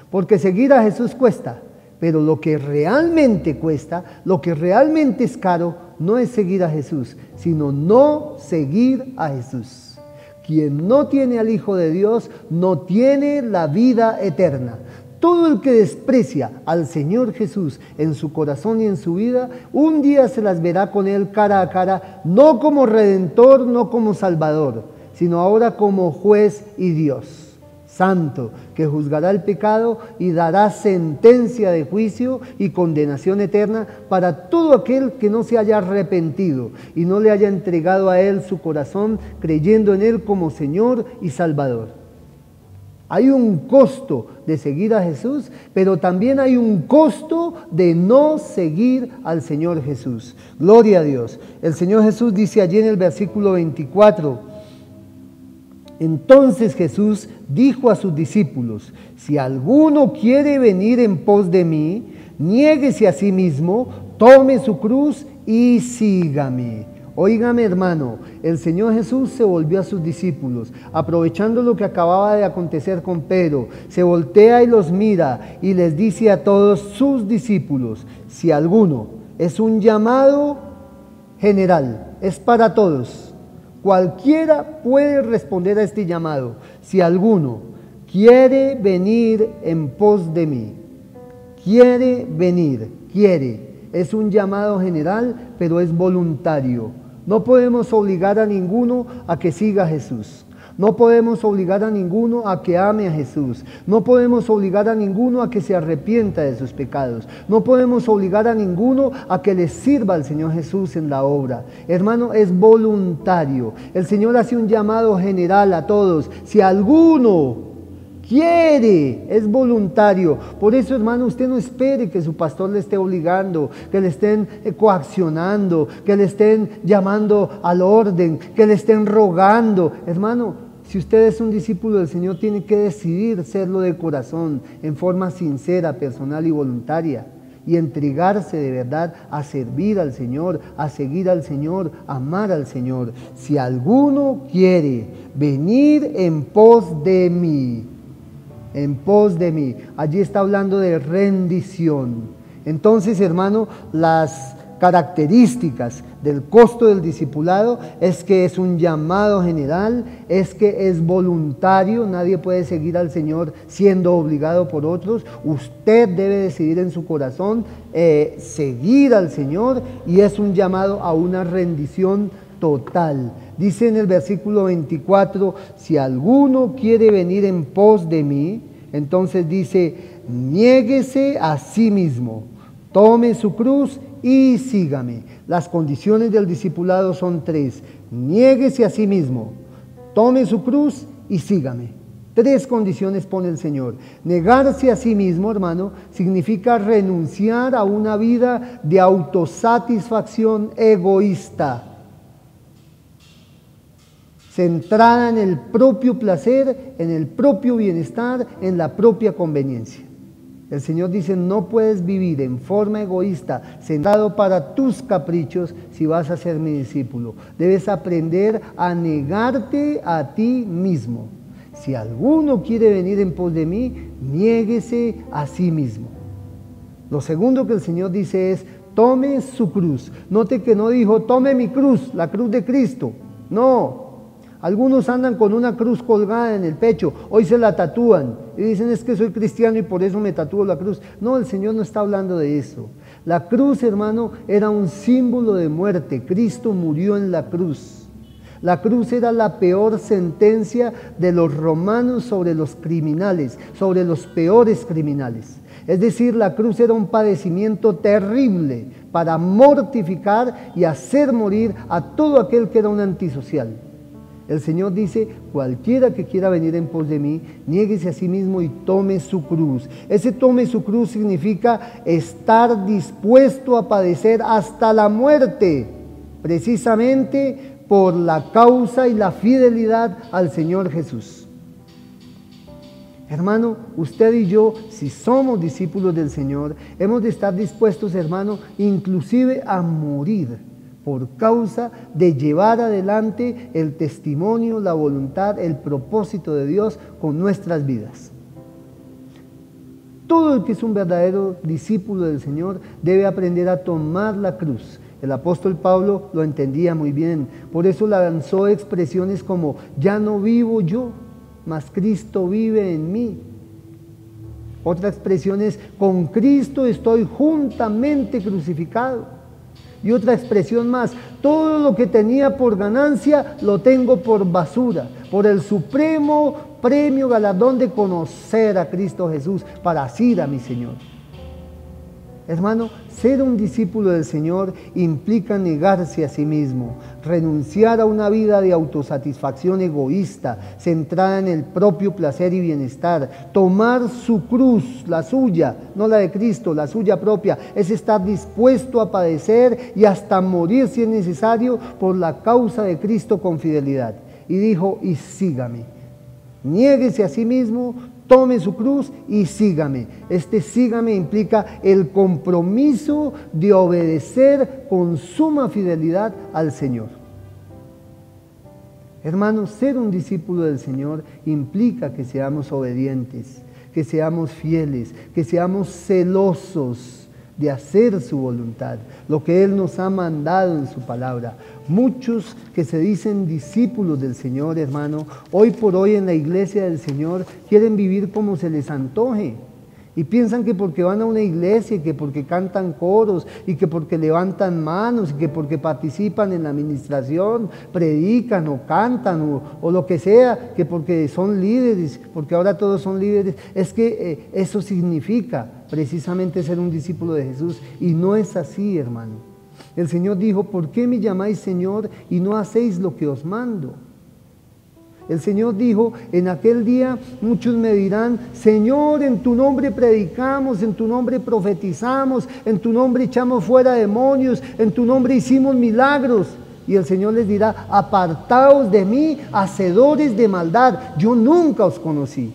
Porque seguir a Jesús cuesta, pero lo que realmente cuesta, lo que realmente es caro, no es seguir a Jesús, sino no seguir a Jesús. Quien no tiene al Hijo de Dios, no tiene la vida eterna. Todo el que desprecia al Señor Jesús en su corazón y en su vida, un día se las verá con Él cara a cara, no como Redentor, no como Salvador, sino ahora como juez y Dios santo, que juzgará el pecado y dará sentencia de juicio y condenación eterna para todo aquel que no se haya arrepentido y no le haya entregado a Él su corazón, creyendo en Él como Señor y Salvador. Hay un costo de seguir a Jesús, pero también hay un costo de no seguir al Señor Jesús. Gloria a Dios. El Señor Jesús dice allí en el versículo 24, entonces Jesús dijo a sus discípulos, si alguno quiere venir en pos de mí, niéguese a sí mismo, tome su cruz y sígame. Óigame, hermano, el Señor Jesús se volvió a sus discípulos, aprovechando lo que acababa de acontecer con Pedro, se voltea y los mira y les dice a todos sus discípulos, si alguno, es un llamado general, es para todos, cualquiera puede responder a este llamado, si alguno quiere venir en pos de mí, quiere venir, es un llamado general, pero es voluntario. No podemos obligar a ninguno a que siga a Jesús. No podemos obligar a ninguno a que ame a Jesús. No podemos obligar a ninguno a que se arrepienta de sus pecados. No podemos obligar a ninguno a que le sirva al Señor Jesús en la obra. Hermano, es voluntario. El Señor hace un llamado general a todos. Si alguno quiere, es voluntario. Por eso, hermano, usted no espere que su pastor le esté obligando, que le estén coaccionando, que le estén llamando al orden, que le estén rogando. Hermano, si usted es un discípulo del Señor, tiene que decidir serlo de corazón, en forma sincera, personal y voluntaria, y entregarse de verdad a servir al Señor, a seguir al Señor, a amar al Señor. Si alguno quiere venir en pos de mí, allí está hablando de rendición. Entonces, hermano, las características del costo del discipulado es que es un llamado general, es que es voluntario, nadie puede seguir al Señor siendo obligado por otros. Usted debe decidir en su corazón seguir al Señor, y es un llamado a una rendición total. Dice en el versículo 24, si alguno quiere venir en pos de mí, entonces dice, niéguese a sí mismo, tome su cruz y sígame. Las condiciones del discipulado son 3. Niéguese a sí mismo, tome su cruz y sígame. 3 condiciones pone el Señor. Negarse a sí mismo, hermano, significa renunciar a una vida de autosatisfacción egoísta, centrada en el propio placer, en el propio bienestar, en la propia conveniencia. El Señor dice, no puedes vivir en forma egoísta, centrado para tus caprichos, si vas a ser mi discípulo. Debes aprender a negarte a ti mismo. Si alguno quiere venir en pos de mí, niéguese a sí mismo. Lo segundo que el Señor dice es, tome su cruz. Note que no dijo, tome mi cruz, la cruz de Cristo. No. Algunos andan con una cruz colgada en el pecho, hoy se la tatúan y dicen, es que soy cristiano y por eso me tatúo la cruz. No, el Señor no está hablando de eso. La cruz, hermano, era un símbolo de muerte. Cristo murió en la cruz. La cruz era la peor sentencia de los romanos sobre los criminales, sobre los peores criminales. Es decir, la cruz era un padecimiento terrible para mortificar y hacer morir a todo aquel que era un antisocial. El Señor dice, cualquiera que quiera venir en pos de mí, niéguese a sí mismo y tome su cruz. Ese tome su cruz significa estar dispuesto a padecer hasta la muerte, precisamente por la causa y la fidelidad al Señor Jesús. Hermano, usted y yo, si somos discípulos del Señor, hemos de estar dispuestos, hermano, inclusive a morir, por causa de llevar adelante el testimonio, la voluntad, el propósito de Dios con nuestras vidas. Todo el que es un verdadero discípulo del Señor debe aprender a tomar la cruz. El apóstol Pablo lo entendía muy bien, por eso lanzó expresiones como, ya no vivo yo, mas Cristo vive en mí. Otra expresión es, con Cristo estoy juntamente crucificado. Y otra expresión más, todo lo que tenía por ganancia lo tengo por basura, por el supremo premio galardón de conocer a Cristo Jesús para asir a mi Señor. Hermano, ser un discípulo del Señor implica negarse a sí mismo, renunciar a una vida de autosatisfacción egoísta, centrada en el propio placer y bienestar, tomar su cruz, la suya, no la de Cristo, la suya propia, es estar dispuesto a padecer y hasta morir si es necesario por la causa de Cristo con fidelidad. Y dijo, y sígame, niéguese a sí mismo, tome su cruz y sígame. Este sígame implica el compromiso de obedecer con suma fidelidad al Señor. Hermanos, ser un discípulo del Señor implica que seamos obedientes, que seamos fieles, que seamos celosos de hacer su voluntad, lo que Él nos ha mandado en su palabra. Muchos que se dicen discípulos del Señor, hermano, hoy por hoy en la iglesia del Señor quieren vivir como se les antoje. Y piensan que porque van a una iglesia, que porque cantan coros, y que porque levantan manos, y que porque participan en la administración, predican o cantan o lo que sea, que porque son líderes, porque ahora todos son líderes, es que eso significa precisamente ser un discípulo de Jesús. Y no es así, hermano. El Señor dijo, ¿por qué me llamáis Señor y no hacéis lo que os mando? El Señor dijo, en aquel día muchos me dirán, Señor, en tu nombre predicamos, en tu nombre profetizamos, en tu nombre echamos fuera demonios, en tu nombre hicimos milagros. Y el Señor les dirá, apartaos de mí, hacedores de maldad, yo nunca os conocí.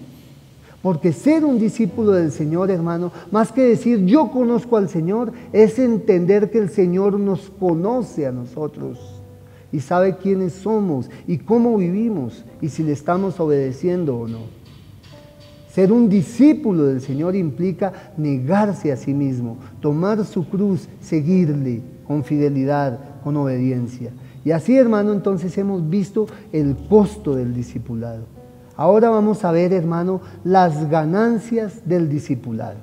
Porque ser un discípulo del Señor, hermano, más que decir yo conozco al Señor, es entender que el Señor nos conoce a nosotros y sabe quiénes somos y cómo vivimos y si le estamos obedeciendo o no. Ser un discípulo del Señor implica negarse a sí mismo, tomar su cruz, seguirle con fidelidad, con obediencia. Y así, hermano, entonces hemos visto el costo del discipulado. Ahora vamos a ver, hermano, las ganancias del discipulado.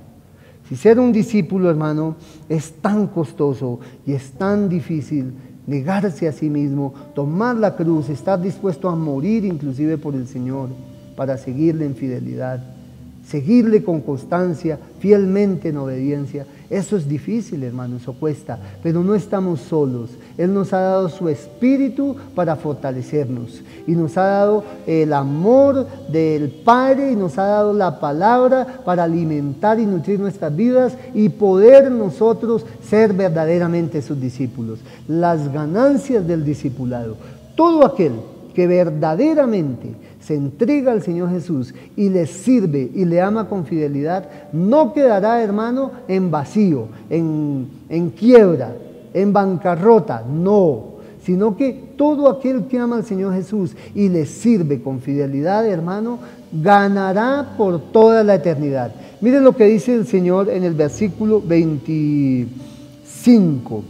Si ser un discípulo, hermano, es tan costoso y es tan difícil, negarse a sí mismo, tomar la cruz, estar dispuesto a morir inclusive por el Señor para seguirle en fidelidad, seguirle con constancia, fielmente en obediencia. Eso es difícil, hermano, eso cuesta, pero no estamos solos. Él nos ha dado su Espíritu para fortalecernos y nos ha dado el amor del Padre y nos ha dado la palabra para alimentar y nutrir nuestras vidas y poder nosotros ser verdaderamente sus discípulos. Las ganancias del discipulado. Todo aquel que verdaderamente se entrega al Señor Jesús y le sirve y le ama con fidelidad, no quedará, hermano, en vacío, en quiebra, en bancarrota, no, sino que todo aquel que ama al Señor Jesús y le sirve con fidelidad, hermano, ganará por toda la eternidad. Miren lo que dice el Señor en el versículo 25.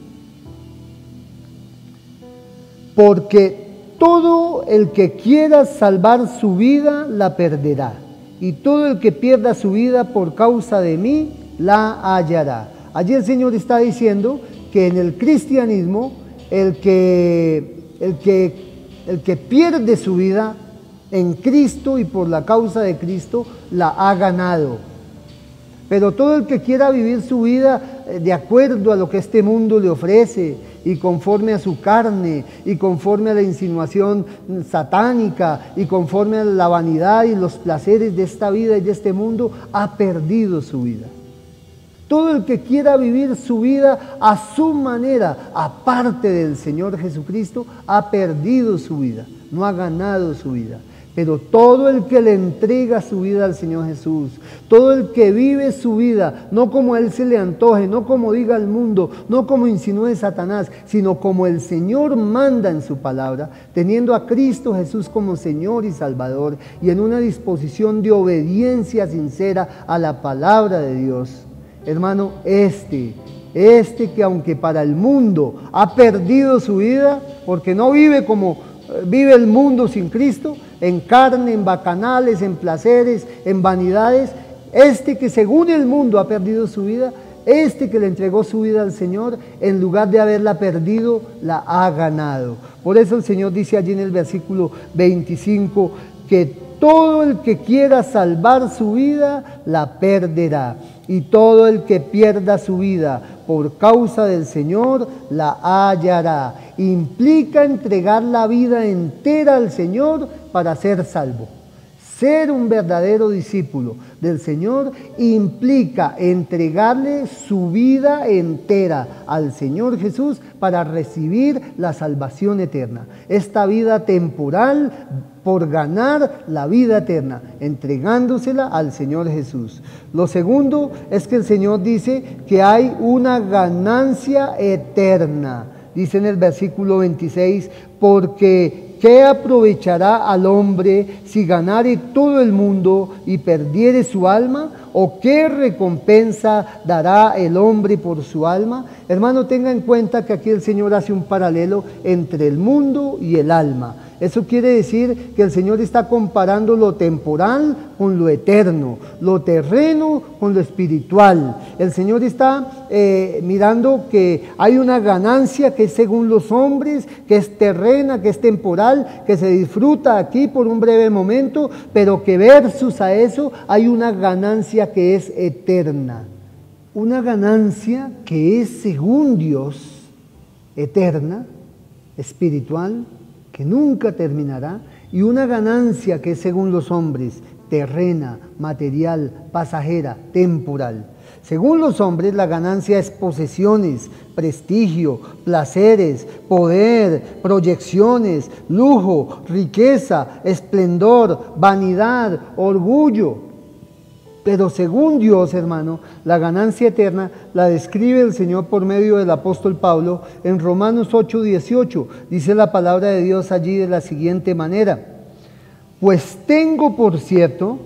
Porque todo el que quiera salvar su vida la perderá, y todo el que pierda su vida por causa de mí la hallará. Allí el Señor está diciendo que en el cristianismo el que pierde su vida en Cristo y por la causa de Cristo la ha ganado. Pero todo el que quiera vivir su vida de acuerdo a lo que este mundo le ofrece y conforme a su carne y conforme a la insinuación satánica y conforme a la vanidad y los placeres de esta vida y de este mundo, ha perdido su vida. Todo el que quiera vivir su vida a su manera, aparte del Señor Jesucristo, ha perdido su vida, no ha ganado su vida. Pero todo el que le entrega su vida al Señor Jesús, todo el que vive su vida, no como a él se le antoje, no como diga el mundo, no como insinúe Satanás, sino como el Señor manda en su palabra, teniendo a Cristo Jesús como Señor y Salvador y en una disposición de obediencia sincera a la palabra de Dios. Hermano, este que aunque para el mundo ha perdido su vida, porque no vive como vive el mundo sin Cristo, en carne, en bacanales, en placeres, en vanidades, este que según el mundo ha perdido su vida, este que le entregó su vida al Señor, en lugar de haberla perdido, la ha ganado. Por eso el Señor dice allí en el versículo 25, que todo el que quiera salvar su vida, la perderá. Y todo el que pierda su vida por causa del Señor, la hallará. Implica entregar la vida entera al Señor para ser salvo. Ser un verdadero discípulo del Señor implica entregarle su vida entera al Señor Jesús para recibir la salvación eterna. Esta vida temporal por ganar la vida eterna, entregándosela al Señor Jesús. Lo segundo es que el Señor dice que hay una ganancia eterna. Dice en el versículo 26, porque ¿qué aprovechará al hombre si ganare todo el mundo y perdiere su alma? ¿O qué recompensa dará el hombre por su alma? Hermano, tenga en cuenta que aquí el Señor hace un paralelo entre el mundo y el alma. Eso quiere decir que el Señor está comparando lo temporal con lo eterno, lo terreno con lo espiritual. El Señor está mirando que hay una ganancia que es según los hombres, que es terrena, que es temporal, que se disfruta aquí por un breve momento, pero que versus a eso hay una ganancia que es eterna. Una ganancia que es según Dios, eterna, espiritual, que nunca terminará y una ganancia que es según los hombres, terrena, material, pasajera, temporal. Según los hombres, la ganancia es posesiones, prestigio, placeres, poder, proyecciones, lujo, riqueza, esplendor, vanidad, orgullo. Pero según Dios, hermano, la ganancia eterna la describe el Señor por medio del apóstol Pablo en Romanos 8:18. Dice la palabra de Dios allí de la siguiente manera: pues tengo por cierto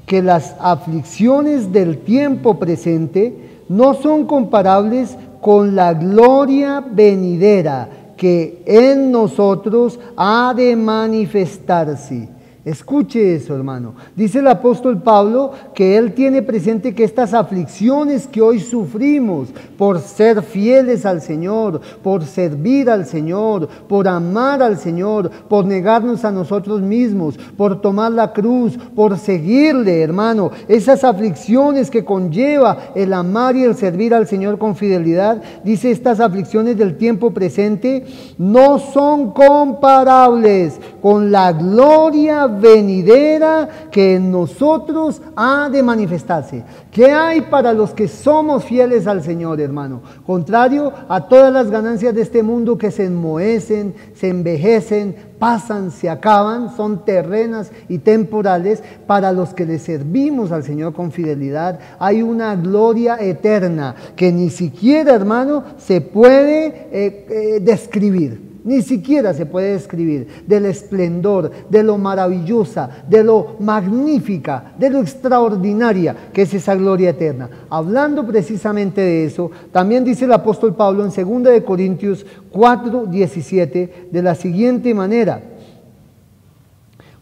que las aflicciones del tiempo presente no son comparables con la gloria venidera que en nosotros ha de manifestarse. Escuche eso, hermano. Dice el apóstol Pablo que él tiene presente que estas aflicciones que hoy sufrimos por ser fieles al Señor, por servir al Señor, por amar al Señor, por negarnos a nosotros mismos, por tomar la cruz, por seguirle, hermano, esas aflicciones que conlleva el amar y el servir al Señor con fidelidad, dice, estas aflicciones del tiempo presente no son comparables con la gloria venidera que en nosotros ha de manifestarse. ¿Qué hay para los que somos fieles al Señor, hermano? Contrario a todas las ganancias de este mundo que se enmohecen, se envejecen, pasan, se acaban, son terrenas y temporales. Para los que le servimos al Señor con fidelidad, hay una gloria eterna que ni siquiera, hermano, se puede describir. Ni siquiera se puede describir del esplendor, de lo maravillosa, de lo magnífica, de lo extraordinaria que es esa gloria eterna. Hablando precisamente de eso, también dice el apóstol Pablo en 2 de Corintios 4:17 de la siguiente manera: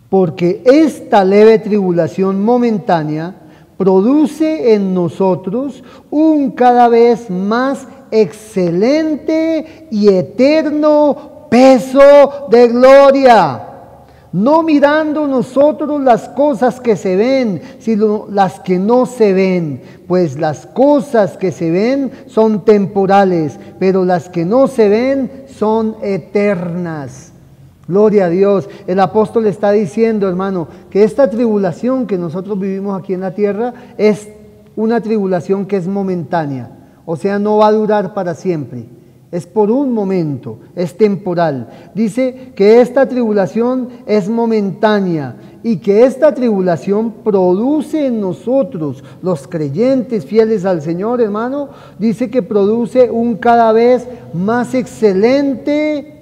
porque esta leve tribulación momentánea produce en nosotros un cada vez más excelente y eterno peso de gloria, no mirando nosotros las cosas que se ven, sino las que no se ven, pues las cosas que se ven son temporales, pero las que no se ven son eternas. Gloria a Dios. El apóstol está diciendo, hermano, que esta tribulación que nosotros vivimos aquí en la tierra es una tribulación que es momentánea, o sea, no va a durar para siempre. Es por un momento, es temporal. Dice que esta tribulación es momentánea y que esta tribulación produce en nosotros, los creyentes fieles al Señor, hermano, dice que produce un cada vez más excelente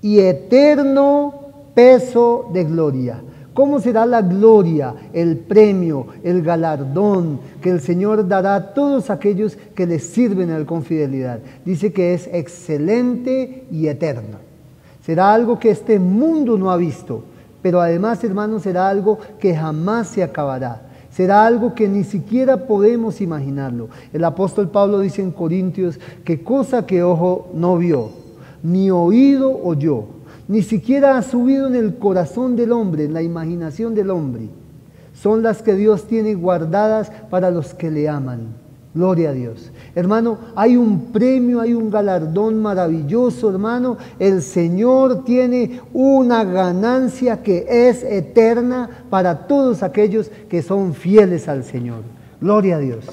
y eterno peso de gloria. ¿Cómo será la gloria, el premio, el galardón que el Señor dará a todos aquellos que le sirven a Él con fidelidad? Dice que es excelente y eterno. Será algo que este mundo no ha visto, pero además, hermanos, será algo que jamás se acabará. Será algo que ni siquiera podemos imaginarlo. El apóstol Pablo dice en Corintios que cosa que ojo no vio, ni oído oyó, ni siquiera ha subido en el corazón del hombre, en la imaginación del hombre, son las que Dios tiene guardadas para los que le aman. Gloria a Dios. Hermano, hay un premio, hay un galardón maravilloso, hermano. El Señor tiene una ganancia que es eterna para todos aquellos que son fieles al Señor. Gloria a Dios.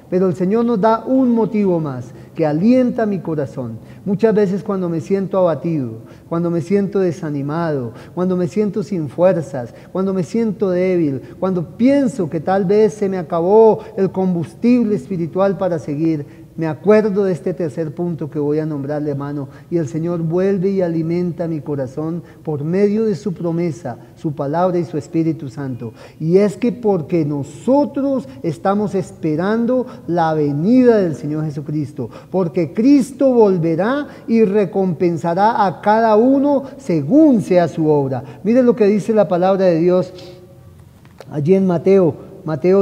Pero el Señor nos da un motivo más que alienta mi corazón. Muchas veces cuando me siento abatido, cuando me siento desanimado, cuando me siento sin fuerzas, cuando me siento débil, cuando pienso que tal vez se me acabó el combustible espiritual para seguir, me acuerdo de este tercer punto que voy a nombrarle, hermano, y el Señor vuelve y alimenta mi corazón por medio de su promesa, su palabra y su Espíritu Santo. Y es que porque nosotros estamos esperando la venida del Señor Jesucristo, porque Cristo volverá y recompensará a cada uno según sea su obra. Mire lo que dice la palabra de Dios allí en Mateo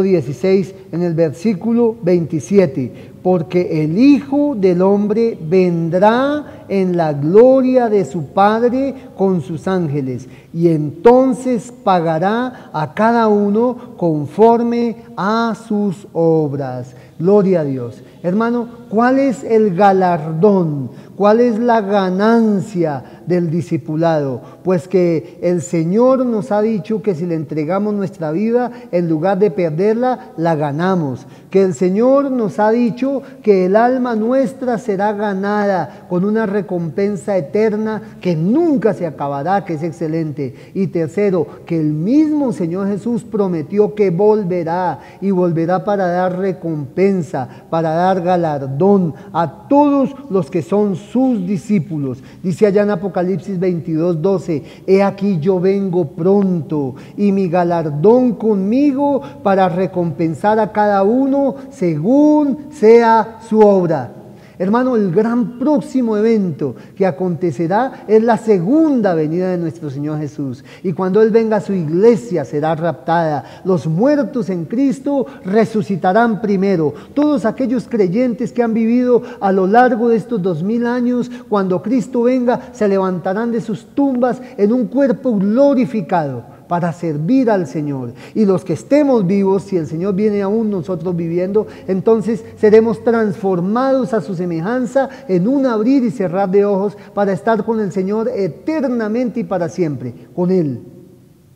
16, en el versículo 27, porque el Hijo del Hombre vendrá en la gloria de su Padre con sus ángeles, y entonces pagará a cada uno conforme a sus obras. Gloria a Dios. Hermano, ¿cuál es el galardón? ¿Cuál es la ganancia del discipulado? Pues que el Señor nos ha dicho que si le entregamos nuestra vida, en lugar de perderla, la ganamos. Que el Señor nos ha dicho que el alma nuestra será ganada con una recompensa eterna que nunca se acabará, que es excelente. Y tercero, que el mismo Señor Jesús prometió que volverá, y volverá para dar recompensa, para dar galardón a todos los que son sus discípulos. Dice allá en Apocalipsis 22:12, he aquí yo vengo pronto, y mi galardón conmigo para recompensar a cada uno según sea su obra. Hermano, el gran próximo evento que acontecerá es la segunda venida de nuestro Señor Jesús. Y cuando Él venga, su iglesia será raptada. Los muertos en Cristo resucitarán primero. Todos aquellos creyentes que han vivido a lo largo de estos 2000 años, cuando Cristo venga, se levantarán de sus tumbas en un cuerpo glorificado para servir al Señor. Y los que estemos vivos, si el Señor viene aún nosotros viviendo, entonces seremos transformados a su semejanza en un abrir y cerrar de ojos para estar con el Señor eternamente y para siempre, con Él.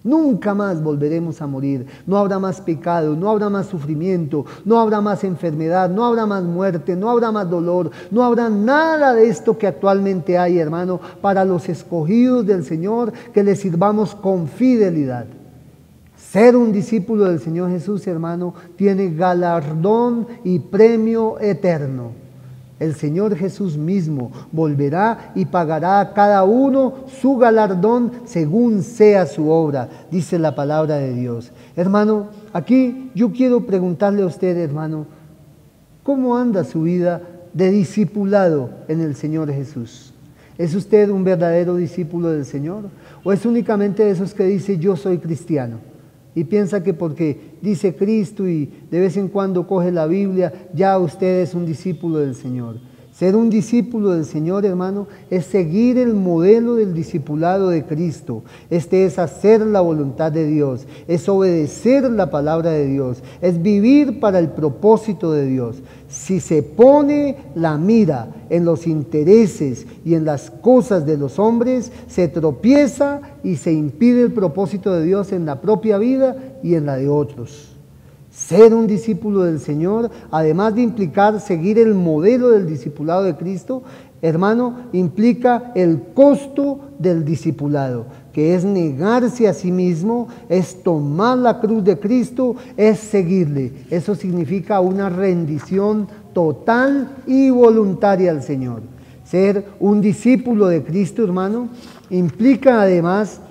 Nunca más volveremos a morir. No habrá más pecado, no habrá más sufrimiento, no habrá más enfermedad, no habrá más muerte, no habrá más dolor, no habrá nada de esto que actualmente hay, hermano, para los escogidos del Señor, que le sirvamos con fidelidad. Ser un discípulo del Señor Jesús, hermano, tiene galardón y premio eterno. El Señor Jesús mismo volverá y pagará a cada uno su galardón según sea su obra, dice la palabra de Dios. Hermano, aquí yo quiero preguntarle a usted, hermano, ¿cómo anda su vida de discipulado en el Señor Jesús? ¿Es usted un verdadero discípulo del Señor? ¿O es únicamente de esos que dice yo soy cristiano? Y piensa que porque dice Cristo y de vez en cuando coge la Biblia, ya usted es un discípulo del Señor. Ser un discípulo del Señor, hermano, es seguir el modelo del discipulado de Cristo. Este es hacer la voluntad de Dios, es obedecer la palabra de Dios, es vivir para el propósito de Dios. Si se pone la mira en los intereses y en las cosas de los hombres, se tropieza y se impide el propósito de Dios en la propia vida y en la de otros. Ser un discípulo del Señor, además de implicar seguir el modelo del discipulado de Cristo, hermano, implica el costo del discipulado, que es negarse a sí mismo, es tomar la cruz de Cristo, es seguirle. Eso significa una rendición total y voluntaria al Señor. Ser un discípulo de Cristo, hermano, implica además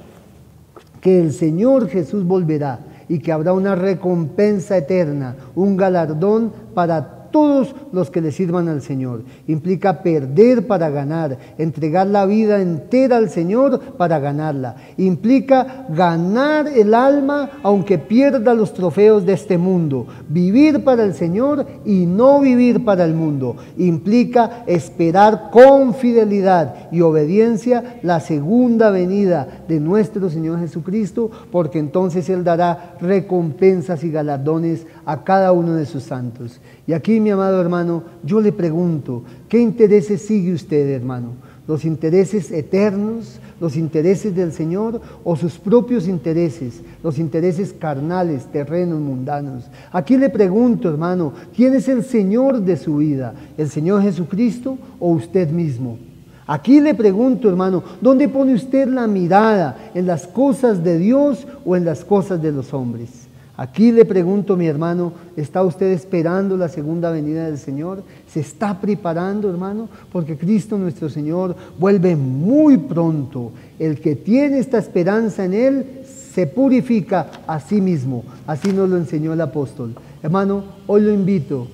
que el Señor Jesús volverá y que habrá una recompensa eterna, un galardón para todos los que le sirvan al Señor. Implica perder para ganar, entregar la vida entera al Señor para ganarla. Implica ganar el alma aunque pierda los trofeos de este mundo. Vivir para el Señor y no vivir para el mundo. Implica esperar con fidelidad y obediencia la segunda venida de nuestro Señor Jesucristo, porque entonces Él dará recompensas y galardones a cada uno de sus santos. Y aquí, mi amado hermano, yo le pregunto, ¿qué intereses sigue usted, hermano? ¿Los intereses eternos, los intereses del Señor o sus propios intereses, los intereses carnales, terrenos, mundanos? Aquí le pregunto, hermano, ¿quién es el Señor de su vida? ¿El Señor Jesucristo o usted mismo? Aquí le pregunto, hermano, ¿dónde pone usted la mirada? ¿En las cosas de Dios o en las cosas de los hombres? Aquí le pregunto, mi hermano, ¿está usted esperando la segunda venida del Señor? ¿Se está preparando, hermano? Porque Cristo nuestro Señor vuelve muy pronto. El que tiene esta esperanza en Él se purifica a sí mismo. Así nos lo enseñó el apóstol. Hermano, hoy lo invito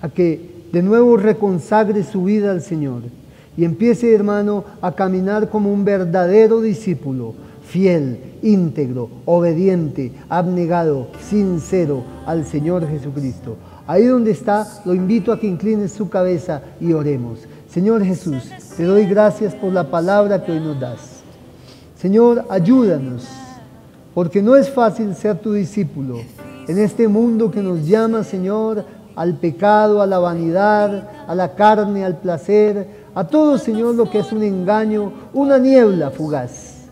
a que de nuevo reconsagre su vida al Señor y empiece, hermano, a caminar como un verdadero discípulo. fiel, íntegro, obediente, abnegado, sincero al Señor Jesucristo. Ahí donde está, lo invito a que incline su cabeza y oremos. Señor Jesús, te doy gracias por la palabra que hoy nos das. Señor, ayúdanos, porque no es fácil ser tu discípulo en este mundo que nos llama, Señor, al pecado, a la vanidad, a la carne, al placer, a todo, Señor, lo que es un engaño, una niebla fugaz.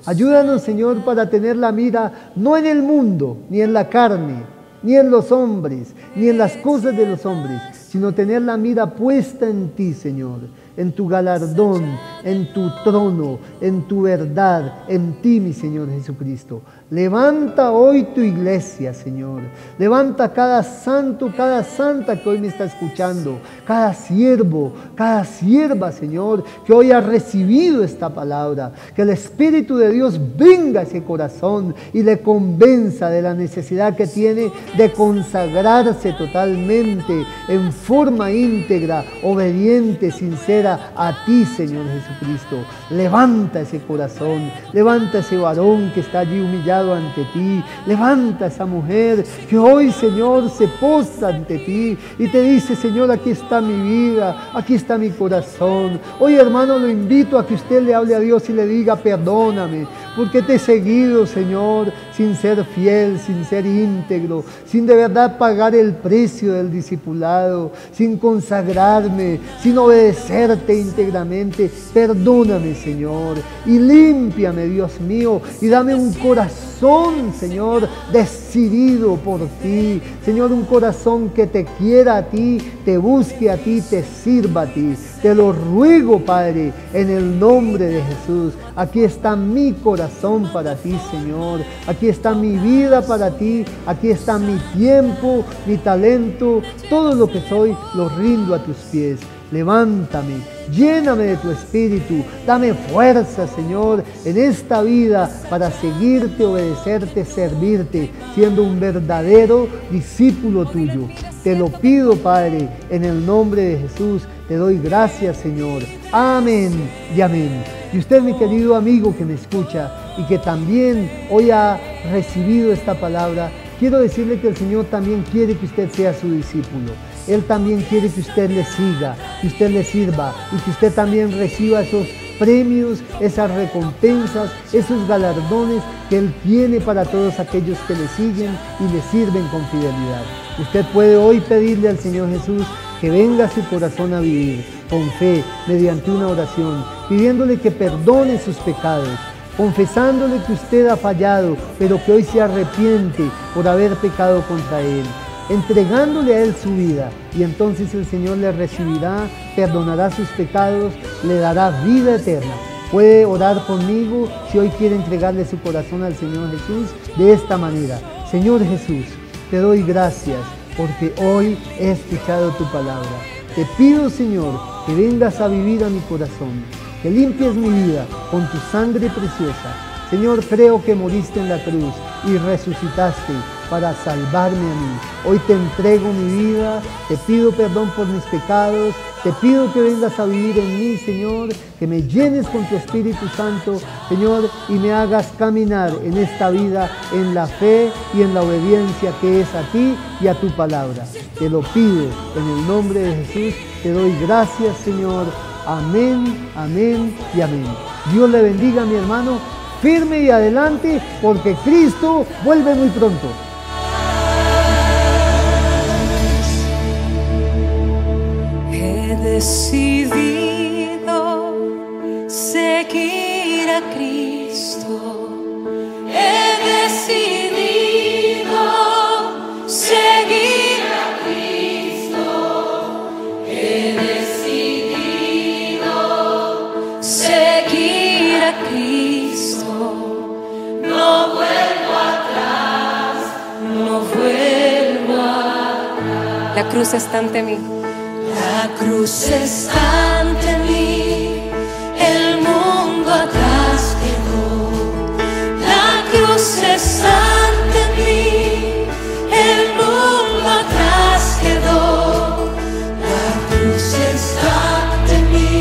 Ayúdanos, Señor, para tener la mira no en el mundo, ni en la carne, ni en los hombres, ni en las cosas de los hombres, sino tener la mira puesta en ti, Señor, en tu galardón, en tu trono, en tu verdad, en ti, mi Señor Jesucristo. Levanta hoy tu iglesia, Señor. Levanta cada santo, cada santa que hoy me está escuchando, cada siervo, cada sierva, Señor, que hoy ha recibido esta palabra. Que el Espíritu de Dios venga a ese corazón y le convenza de la necesidad que tiene de consagrarse totalmente, en forma íntegra, obediente, sincera a ti, Señor Jesucristo. Levanta ese corazón, levanta ese varón que está allí humillado ante ti, levanta esa mujer que hoy, Señor, se postra ante ti y te dice: Señor, aquí está mi vida, aquí está mi corazón. Hoy, hermano, lo invito a que usted le hable a Dios y le diga: perdóname, porque te he seguido, Señor, sin ser fiel, sin ser íntegro, sin de verdad pagar el precio del discipulado, sin consagrarme, sin obedecerte íntegramente. Perdóname, Señor, y límpiame, Dios mío, y dame un corazón, Señor, decidido por ti. Señor, un corazón que te quiera a ti, te busque a ti, te sirva a ti. Te lo ruego, Padre, en el nombre de Jesús. Aquí está mi corazón para ti, Señor. Aquí está mi vida para ti. Aquí está mi tiempo, mi talento. Todo lo que soy lo rindo a tus pies. Levántame, lléname de tu Espíritu, dame fuerza, Señor, en esta vida para seguirte, obedecerte, servirte, siendo un verdadero discípulo tuyo. Te lo pido, Padre, en el nombre de Jesús. Te doy gracias, Señor. Amén y amén. Y usted, mi querido amigo que me escucha y que también hoy ha recibido esta palabra, quiero decirle que el Señor también quiere que usted sea su discípulo. Él también quiere que usted le siga, que usted le sirva y que usted también reciba esos premios, esas recompensas, esos galardones que Él tiene para todos aquellos que le siguen y le sirven con fidelidad. Usted puede hoy pedirle al Señor Jesús que venga a su corazón a vivir con fe, mediante una oración, pidiéndole que perdone sus pecados, confesándole que usted ha fallado, pero que hoy se arrepiente por haber pecado contra Él, entregándole a Él su vida, y entonces el Señor le recibirá, perdonará sus pecados, le dará vida eterna. Puede orar conmigo si hoy quiere entregarle su corazón al Señor Jesús de esta manera: Señor Jesús, te doy gracias porque hoy he escuchado tu palabra. Te pido, Señor, que vengas a vivir a mi corazón, que limpies mi vida con tu sangre preciosa. Señor, creo que moriste en la cruz y resucitaste para salvarme a mí. Hoy te entrego mi vida, te pido perdón por mis pecados, te pido que vengas a vivir en mí, Señor, que me llenes con tu Espíritu Santo, Señor, y me hagas caminar en esta vida en la fe y en la obediencia que es a ti y a tu palabra. Te lo pido en el nombre de Jesús, te doy gracias, Señor. Amén, amén y amén. Dios le bendiga, mi hermano, firme y adelante, porque Cristo vuelve muy pronto. He decidido seguir a Cristo. He decidido seguir a Cristo. He decidido seguir a Cristo. No vuelvo atrás, no vuelvo atrás. La cruz está ante mí. La cruz está ante mí, el mundo atrás quedó. La cruz está ante mí, el mundo atrás quedó. La cruz está ante mí,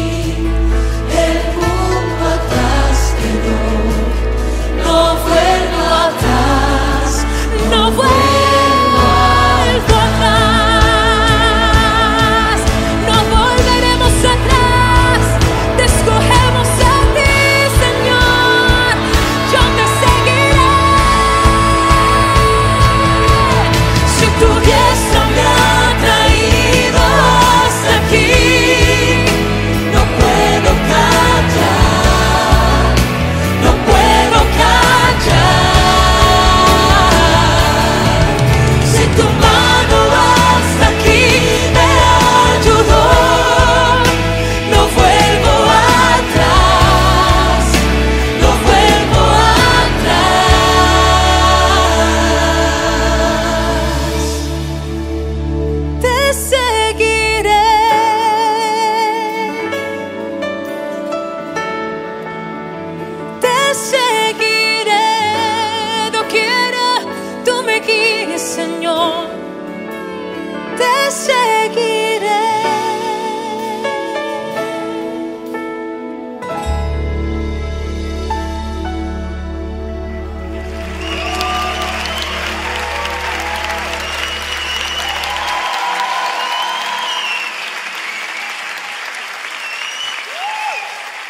el mundo atrás quedó.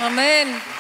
Amén.